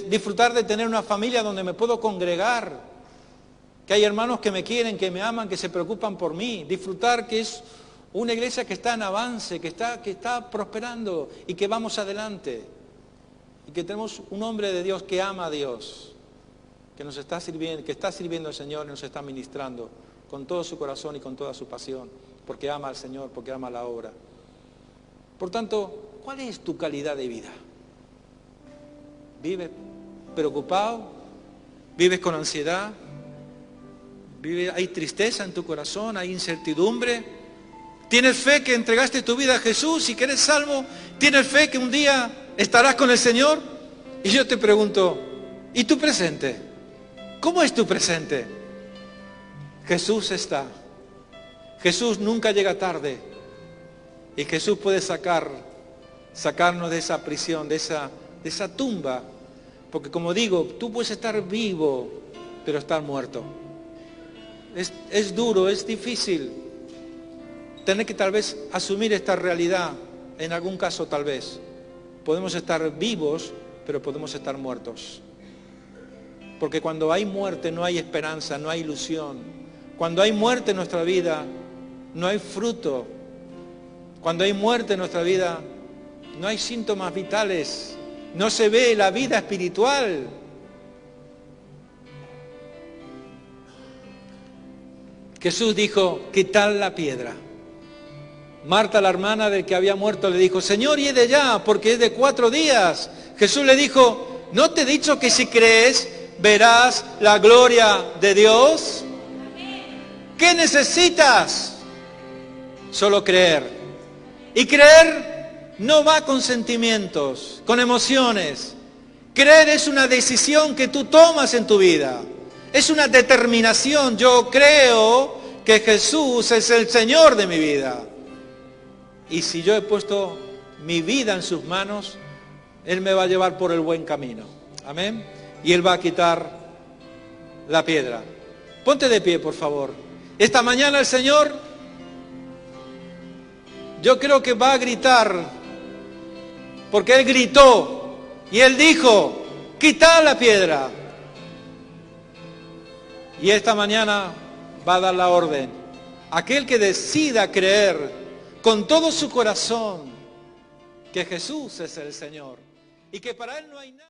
disfrutar de tener una familia donde me puedo congregar, que hay hermanos que me quieren, que me aman, que se preocupan por mí, disfrutar que es una iglesia que está en avance, que está prosperando y que vamos adelante. Y que tenemos un hombre de Dios que ama a Dios, que nos está sirviendo, que está sirviendo al Señor y nos está ministrando con todo su corazón y con toda su pasión, porque ama al Señor, porque ama la obra. Por tanto, ¿cuál es tu calidad de vida? ¿Vives preocupado? ¿Vives con ansiedad? ¿Hay tristeza en tu corazón? ¿Hay incertidumbre? ¿Tienes fe que entregaste tu vida a Jesús y que eres salvo? ¿Tienes fe que un día estarás con el Señor? Y yo te pregunto, ¿y tu presente? ¿Cómo es tu presente? Jesús está. Jesús nunca llega tarde. Y Jesús puede sacarnos de esa prisión, de esa tumba. Porque como digo, tú puedes estar vivo, pero estar muerto. Es duro, es difícil tener que tal vez asumir esta realidad, en algún caso tal vez. Podemos estar vivos, pero podemos estar muertos. Porque cuando hay muerte no hay esperanza, no hay ilusión. Cuando hay muerte en nuestra vida, no hay fruto. Cuando hay muerte en nuestra vida, no hay síntomas vitales, no se ve la vida espiritual. Jesús dijo, quitad la piedra. Marta, la hermana del que había muerto, le dijo, Señor, y es de ya, porque es de 4 días. Jesús le dijo, ¿no te he dicho que si crees, verás la gloria de Dios? ¿Qué necesitas? Solo creer. Y creer no va con sentimientos, con emociones. Creer es una decisión que tú tomas en tu vida. Es una determinación. Yo creo que Jesús es el Señor de mi vida. Y si yo he puesto mi vida en sus manos, Él me va a llevar por el buen camino. Amén. Y Él va a quitar la piedra. Ponte de pie, por favor. Esta mañana el Señor, yo creo que va a gritar, porque Él gritó y Él dijo, quitad la piedra. Y esta mañana va a dar la orden. Aquel que decida creer con todo su corazón que Jesús es el Señor y que para Él no hay nada.